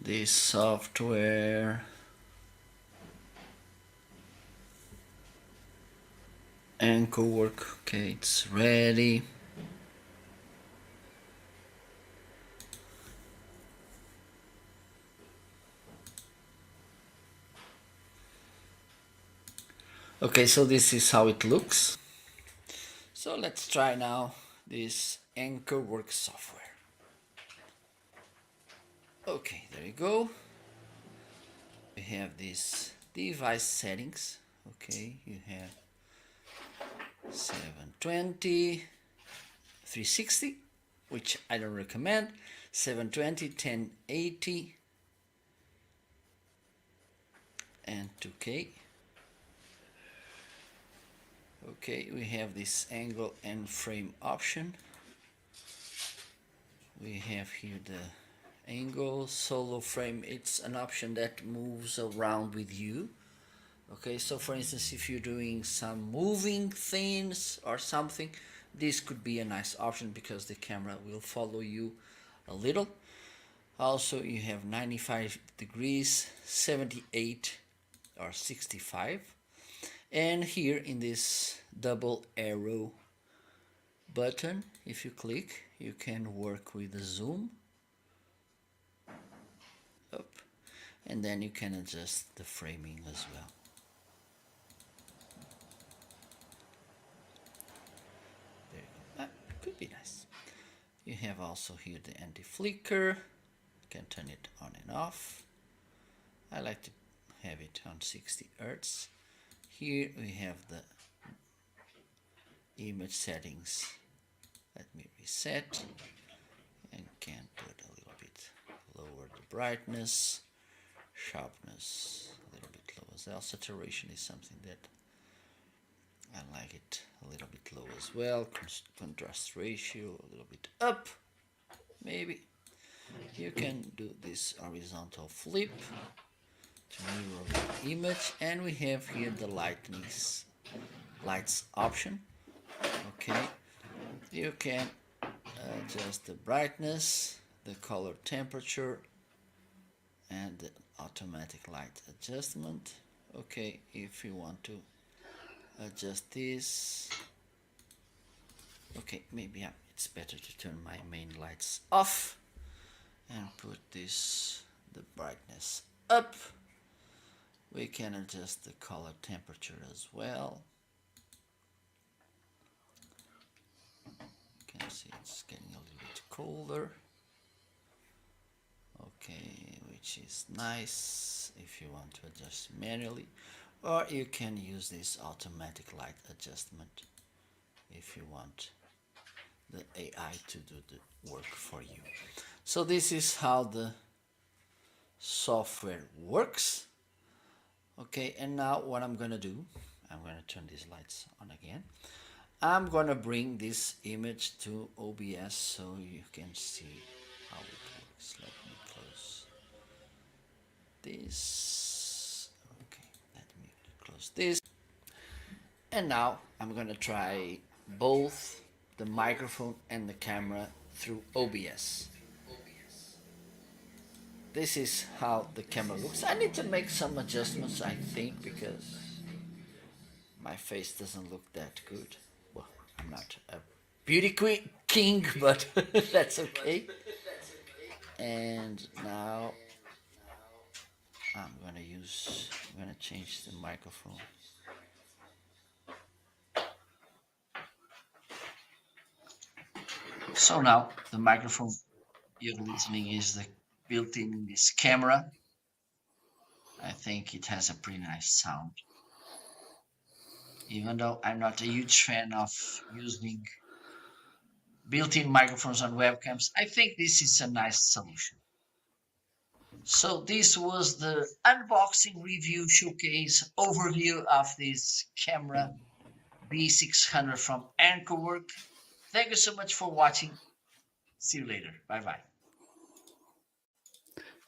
this software Anchor work. Okay, it's ready. Okay, so this is how it looks. So let's try now this Anchor Work software. Okay, there you go. We have this device settings. Okay, you have 720, 360, which I don't recommend. 720, 1080, and 2K. Okay, we have this angle and frame option. We have here the angle solo frame. It's an option that moves around with you. Okay, so for instance, if you're doing some moving things or something, this could be a nice option because the camera will follow you a little. Also, you have 95 degrees, 78 or 65. And here in this double arrow button, if you click, you can work with the zoom up, and then you can adjust the framing as well. There you go. Could be nice. You have also here the anti-flicker. You can turn it on and off. I like to have it on 60 Hz. Here we have the image settings. Let me reset and can put a little bit lower the brightness, sharpness a little bit low as well. Saturation is something that I like it a little bit low as well. Contrast ratio a little bit up, maybe. You can do this horizontal flip to mirror the image, and we have here the lights option. Okay, you can adjust the brightness, the color temperature, and the automatic light adjustment. Okay, if you want to adjust this, okay, maybe it's better to turn my main lights off and put the brightness up. We can adjust the color temperature as well. You can see it's getting a little bit colder. Okay, we which is nice if you want to adjust manually, or you can use this automatic light adjustment if you want the AI to do the work for you. So this is how the software works. Okay, and now what I'm gonna do, I'm gonna turn these lights on again. I'm gonna bring this image to OBS so you can see how it works. Let me close this. Okay, let me close this. And now I'm gonna try both the microphone and the camera through OBS. This is how the camera looks. I need to make some adjustments, I think, because my face doesn't look that good. Well, I'm not a beauty queen king, but that's okay. And now I'm gonna change the microphone. So now the microphone you're listening is the built-in in this camera. I think it has a pretty nice sound. Even though I'm not a huge fan of using built-in microphones on webcams, I think this is a nice solution. So this was the unboxing review showcase overview of this camera B600 from Anchorwork. Thank you so much for watching. See you later. Bye bye.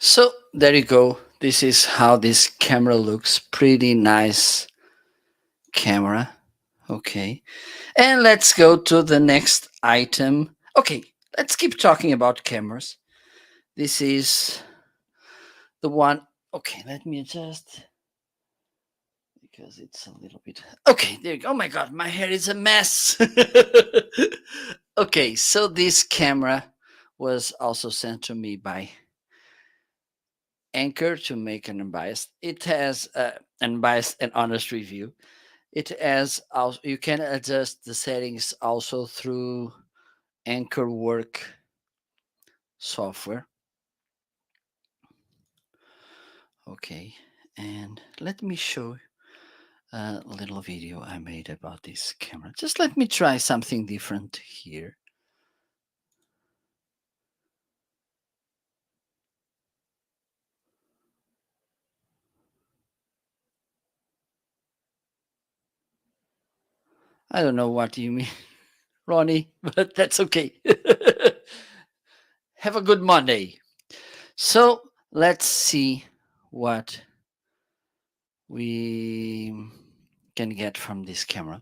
So there you go. This is how this camera looks. Pretty nice camera. Okay. And let's go to the next item. Okay, let's keep talking about cameras. This is the one. Okay, let me adjust because it's a little bit. Okay, there you go. Oh my god, my hair is a mess. Okay, so this camera was also sent to me by Anchor to make an unbiased. It has an unbiased and honest review. It has also you can adjust the settings also through Anchor Work software. Okay, and let me show a little video I made about this camera. Just let me try something different here. I don't know what you mean, Ronnie, but that's okay. Have a good Monday. So let's see what we can get from this camera.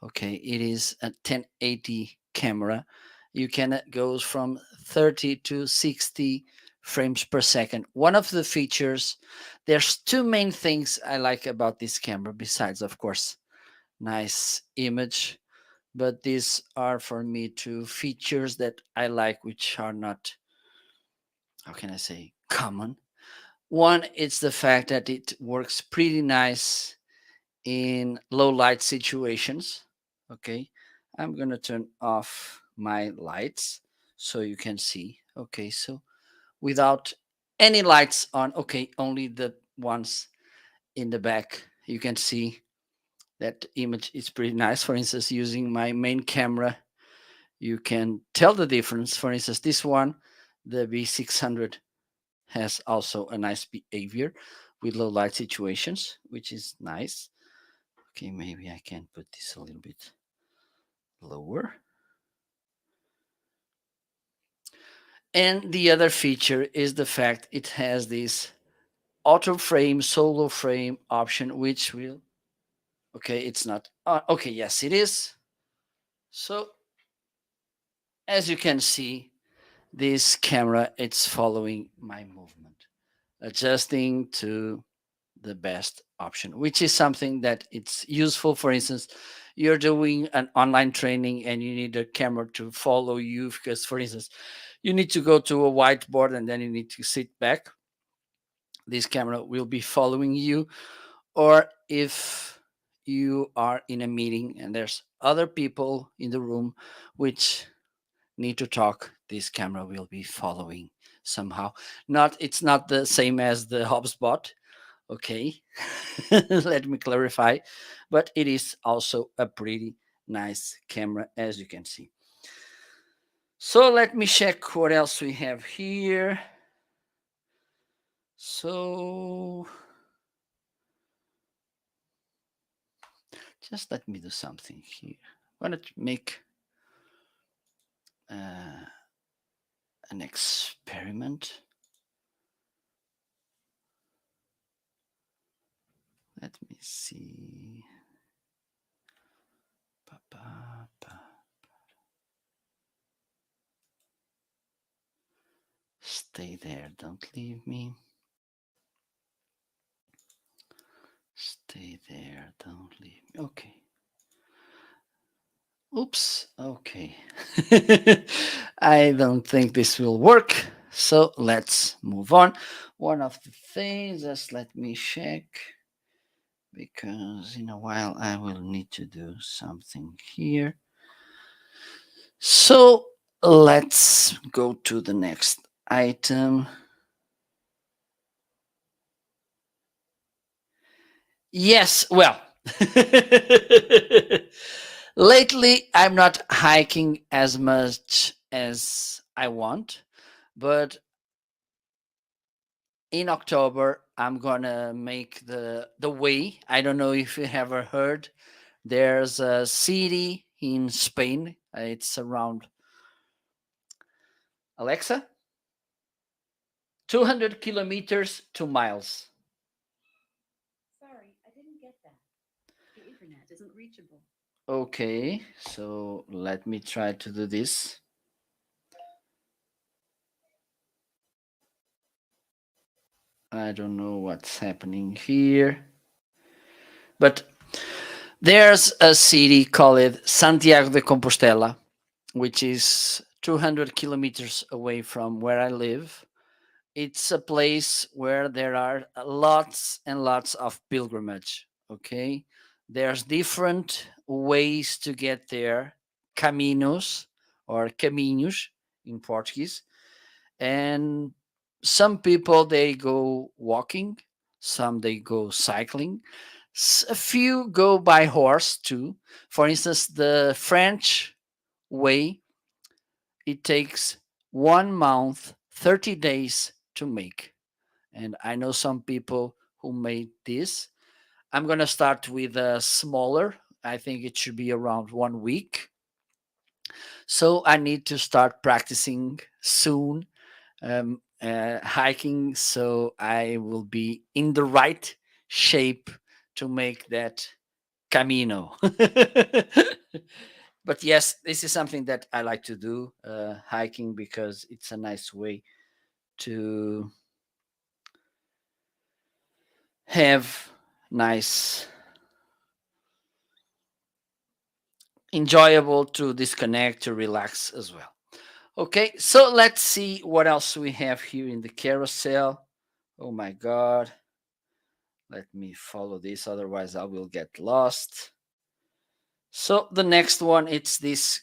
Okay, it is a 1080 camera. You can goes from 30 to 60 frames per second. One of the features, there's two main things I like about this camera, besides, of course, nice image. But these are for me two features that I like, which are not, how can I say, common. One, it's the fact that it works pretty nice in low light situations. Okay, I'm gonna turn off my lights so you can see. Okay, so without any lights on, okay, only the ones in the back, you can see that image is pretty nice. For instance, using my main camera, you can tell the difference. For instance, this one, the B600, has also a nice behavior with low light situations, which is nice. Okay, maybe I can put this a little bit lower. And the other feature is the fact it has this auto frame, solo frame option, which will, okay, it's not, okay, yes, it is. So as you can see, this camera, it's following my movement, adjusting to the best option, which is something that it's useful. For instance, you're doing an online training and you need a camera to follow you because, for instance, you need to go to a whiteboard and then you need to sit back. This camera will be following you. Or if you are in a meeting and there's other people in the room which need to talk, this camera will be following somehow. It's not the same as the HubSpot, okay? Let me clarify, but it is also a pretty nice camera, as you can see. So let me check what else we have here. So just let me do something here. I'm gonna make an experiment. Let me see. Stay there, don't leave me. Stay there, don't leave me. Okay. Oops, okay. I don't think this will work. So let's move on. One of the things, just let me check, because in a while I will need to do something here. So let's go to the next item. Yes, well, lately I'm not hiking as much as I want, but in October I'm gonna make the way. I don't know if you ever heard. There's a city in Spain. It's around Alexa, 200 kilometers, 2 miles. Sorry, I didn't get that. The internet isn't reachable. Okay, so let me try to do this. I don't know what's happening here, but there's a city called Santiago de Compostela, which is 200 kilometers away from where I live. It's a place where there are lots and lots of pilgrimage. Okay, there's different ways to get there, caminos or caminhos in Portuguese, and some people they go walking, some they go cycling, a few go by horse too. For instance, the French way, it takes 1 month, 30 days to make. And I know some people who made this. I'm going to start with a smaller. I think it should be around 1 week. So I need to start practicing soon, hiking, so I will be in the right shape to make that camino. But yes, this is something that I like to do, hiking, because it's a nice way to have nice, enjoyable, to disconnect, to relax as well. Okay, so let's see what else we have here in the carousel. Oh my god, let me follow this, otherwise I will get lost. So the next one, it's this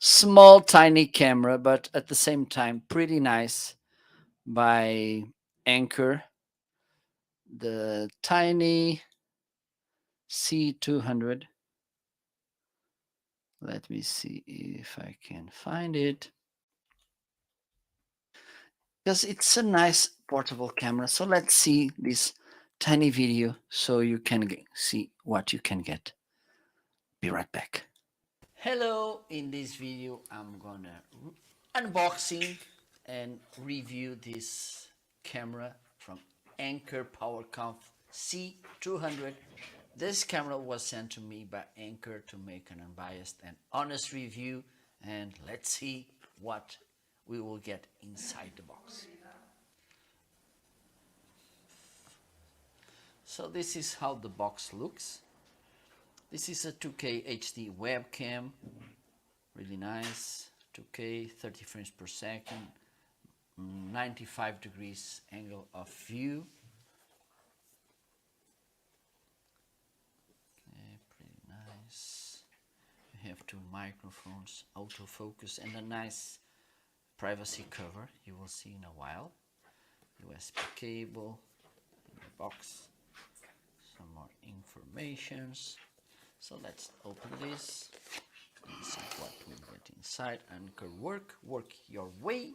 small tiny camera, but at the same time pretty nice, by Anchor, the tiny C200. Let me see if I can find it, because it's a nice portable camera. So let's see this tiny video so you can see what you can get. Be right back. Hello, in this video I'm gonna unboxing and review this camera from Anchor PowerConf C200. This camera was sent to me by Anchor to make an unbiased and honest review, and let's see what we will get inside the box. So this is how the box looks. This is a 2K HD webcam, really nice. 2K, 30 frames per second, 95 degrees angle of view. Okay, pretty nice. You have two microphones, autofocus, and a nice privacy cover, you will see in a while. USB cable in the box, some more informations. So let's open this and see what we get inside. Anchor work your way.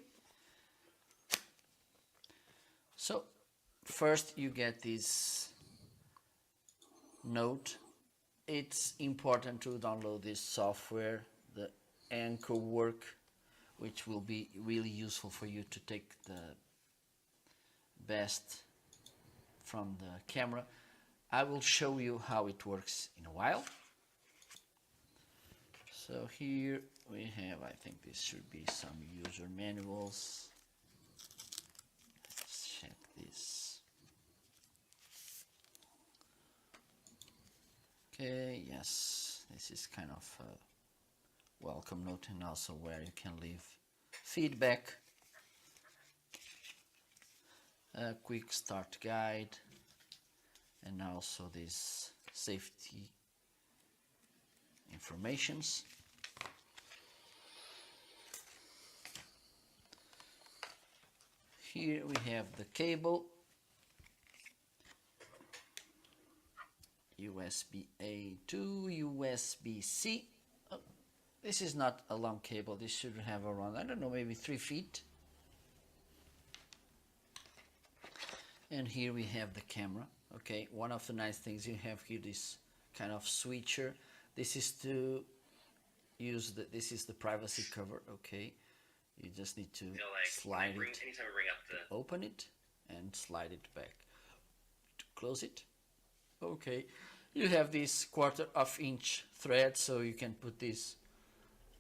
So first you get this note. It's important to download this software, the Anchor Work, which will be really useful for you to take the best from the camera. I will show you how it works in a while. So here we have, I think this should be some user manuals. Let's check this. Okay, yes, this is kind of a welcome note and also where you can leave feedback. A quick start guide and also this safety informations. Here we have the cable, USB-A to USB-C. Oh, this is not a long cable. This should have around, I don't know, maybe 3 feet. And here we have the camera. Okay, one of the nice things you have here, this kind of switcher. This is to use this is the privacy cover. Okay, you just need to slide it, open it and slide it back to close it. Okay, you have this 1/4 inch thread, so you can put this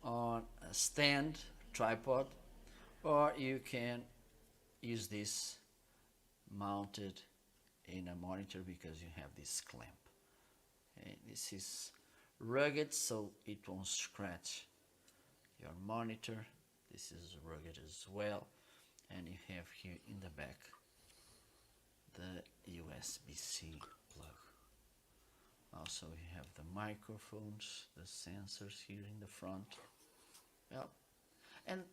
on a stand, tripod, or you can use this mounted in a monitor because you have this clamp. Okay, this is rugged, so it won't scratch your monitor. This is rugged as well, and you have here in the back the USB-C plug. Also you have the microphones, the sensors here in the front. Well, and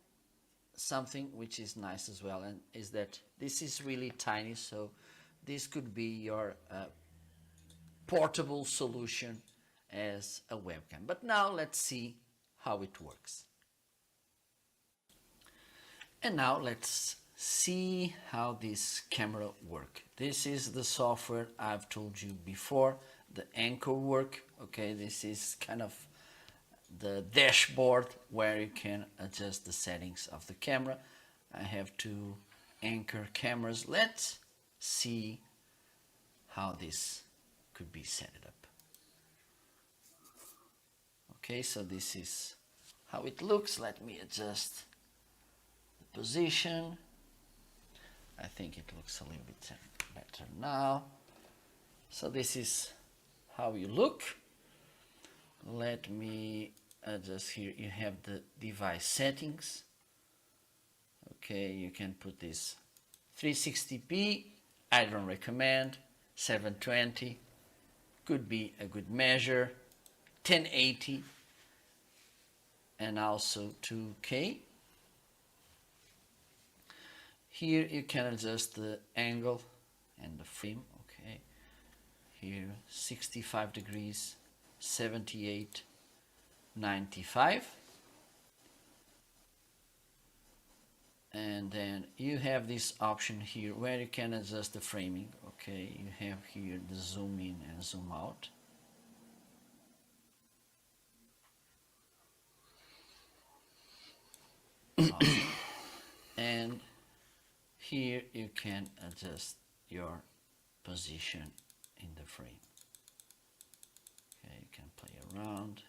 something which is nice as well and is that this is really tiny, so this could be your portable solution as a webcam. But now let's see how it works. And now let's see how this camera works. This is the software I've told you before, the Anchor Work. Okay, this is kind of the dashboard where you can adjust the settings of the camera. I have 2 Anchor cameras. Let's see how this could be set up. Okay, so this is how it looks. Let me adjust the position. I think it looks a little bit better now. So this is how you look. Let me adjust here. You have the device settings. Okay, you can put this 360p. I don't recommend. 720 could be a good measure. 1080 and also 2K. Here you can adjust the angle and the frame. Okay, here 65 degrees, 78, 95. And then you have this option here where you can adjust the framing. Okay, you have here the zoom in and zoom out. Awesome. And here you can adjust your position in the frame. Okay, you can play around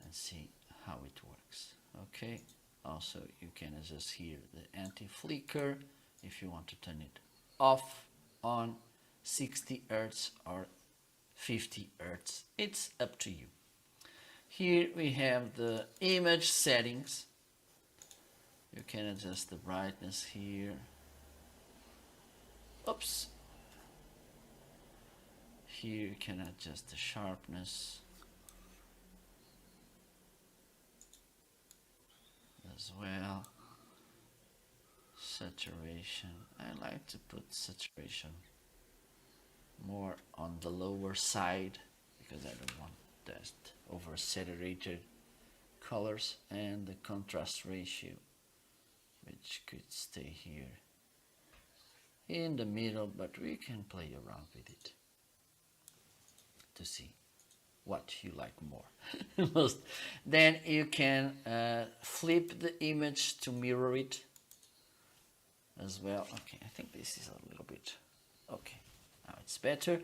and see how it works. Okay, also you can adjust here the anti-flicker if you want to turn it off, on, 60 Hz or 50 Hz. It's up to you. Here we have the image settings. You can adjust the brightness here. Oops. Here you can adjust the sharpness, the as well. Saturation. I like to put saturation more on the lower side because I don't want that oversaturated colors, and the contrast ratio, which could stay here in the middle, but we can play around with it to see what you like more. Most. Then you can flip the image to mirror it as well. Okay, I think this is a little bit okay. Now it's better.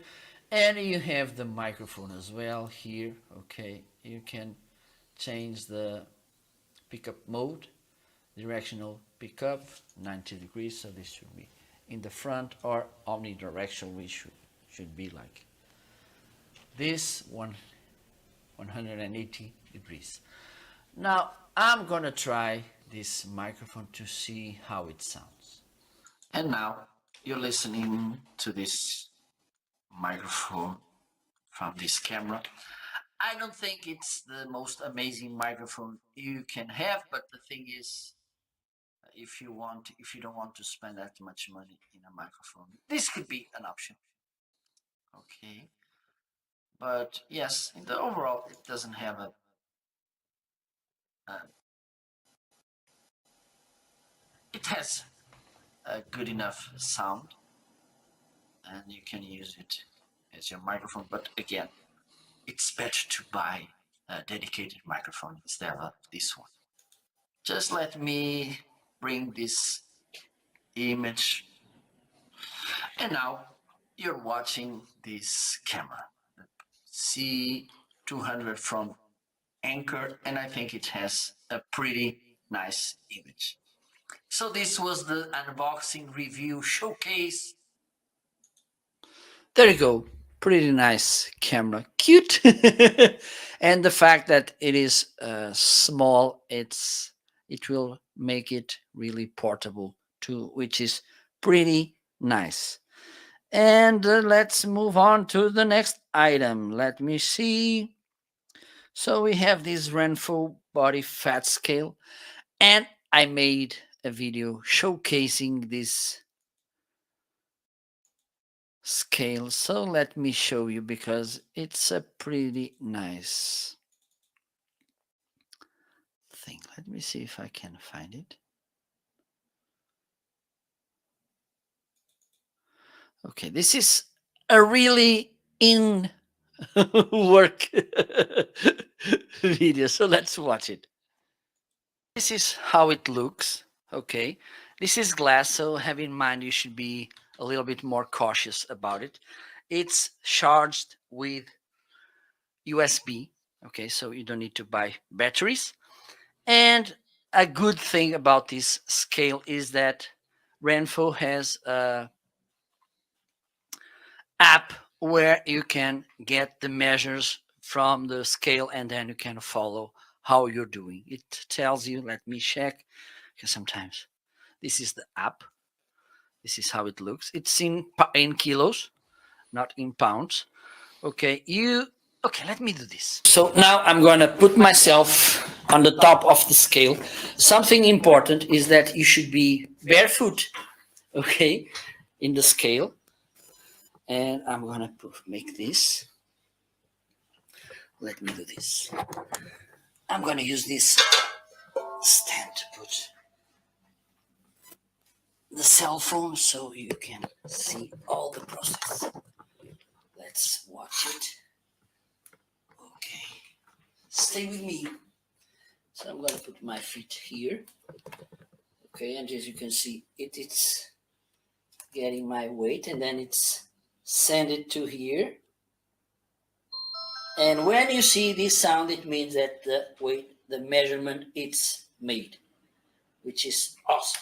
And you have the microphone as well here. Okay, you can change the pickup mode, directional pickup, 90 degrees. So this should be in the front or omnidirectional, which should be like this one, 180 degrees. Now I'm gonna try this microphone to see how it sounds. And now you're listening to this microphone from this camera. I don't think it's the most amazing microphone you can have, but the thing is, if you don't want to spend that much money in a microphone, this could be an option. Okay, but yes, in the overall, it doesn't have a it has a good enough sound, and you can use it as your microphone. But again, it's better to buy a dedicated microphone instead of this one. Just let me bring this image, and now you're watching this camera, C200 from Anchor, and I think it has a pretty nice image. So this was the unboxing review showcase. There you go. Pretty nice camera, cute, and the fact that it is small, it will make it really portable too, which is pretty nice. And let's move on to the next item. Let me see. So we have this Renfo body fat scale, and I made a video showcasing this scale. So let me show you because it's a pretty nice thing. Let me see if I can find it. Okay, this is a really in work video. So let's watch it. This is how it looks. Okay, this is glass, so have in mind you should be a little bit more cautious about it. It's charged with USB. Okay, so you don't need to buy batteries. And a good thing about this scale is that Renfo has a app where you can get the measures from the scale, and then you can follow how you're doing. It tells you, let me check, because sometimes this is the app. This is how it looks. It's in kilos, not in pounds. Okay, let me do this. So now I'm going to put myself on the top of the scale. Something important is that you should be barefoot, okay, in the scale. And I'm going to make this. Let me do this. I'm going to use this stand to put the cell phone so you can see all the process. Let's watch it. Okay. Stay with me. So I'm going to put my feet here. Okay, and as you can see, it's getting my weight, and then it's send it to here. And when you see this sound, it means that the weight, the measurement, it's made, which is awesome.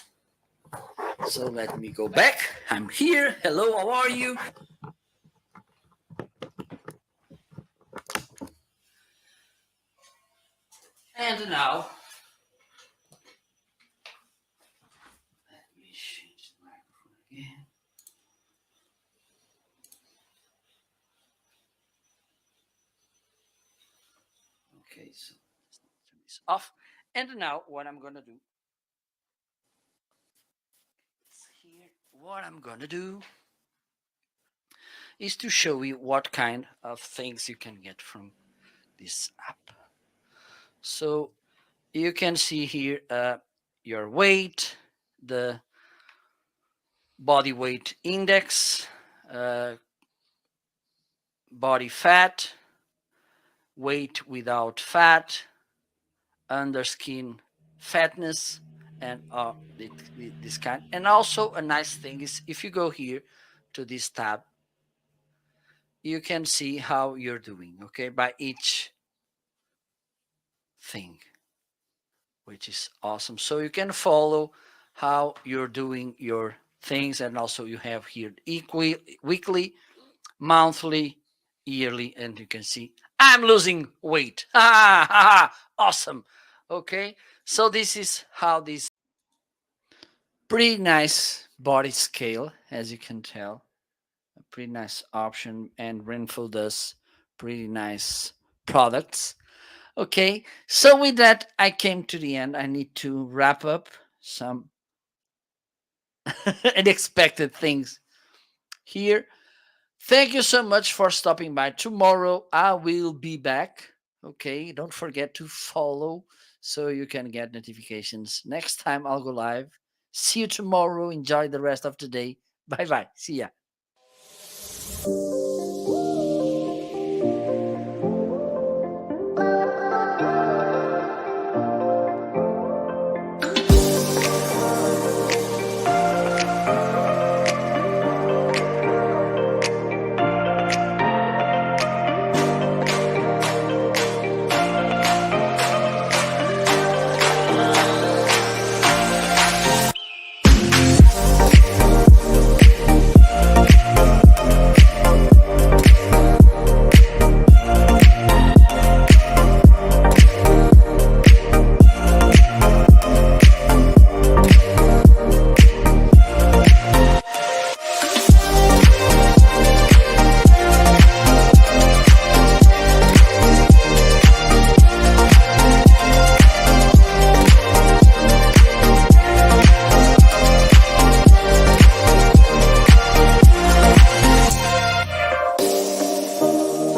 So let me go back. I'm here. Hello, how are you? And now, let me change the microphone again. Okay, so let's turn this off. And now what I'm gonna do is here. What I'm gonna do is to show you what kind of things you can get from this app. So you can see here your weight, the body weight index, uh, body fat, weight without fat, under skin fatness, and this kind. And also a nice thing is if you go here to this tab, you can see how you're doing, okay, by each thing, which is awesome. So you can follow how you're doing your things, and also you have here equally weekly, monthly, yearly, and you can see I'm losing weight. Ha ha ha! Awesome. Okay, so this is how this pretty nice body scale, as you can tell, a pretty nice option, and Renful does pretty nice products. Okay, so with that, I came to the end. I need to wrap up some unexpected things here. Thank you so much for stopping by. Tomorrow, I will be back. Okay, don't forget to follow so you can get notifications next time I'll go live. See you tomorrow. Enjoy the rest of the day. Bye bye. See ya.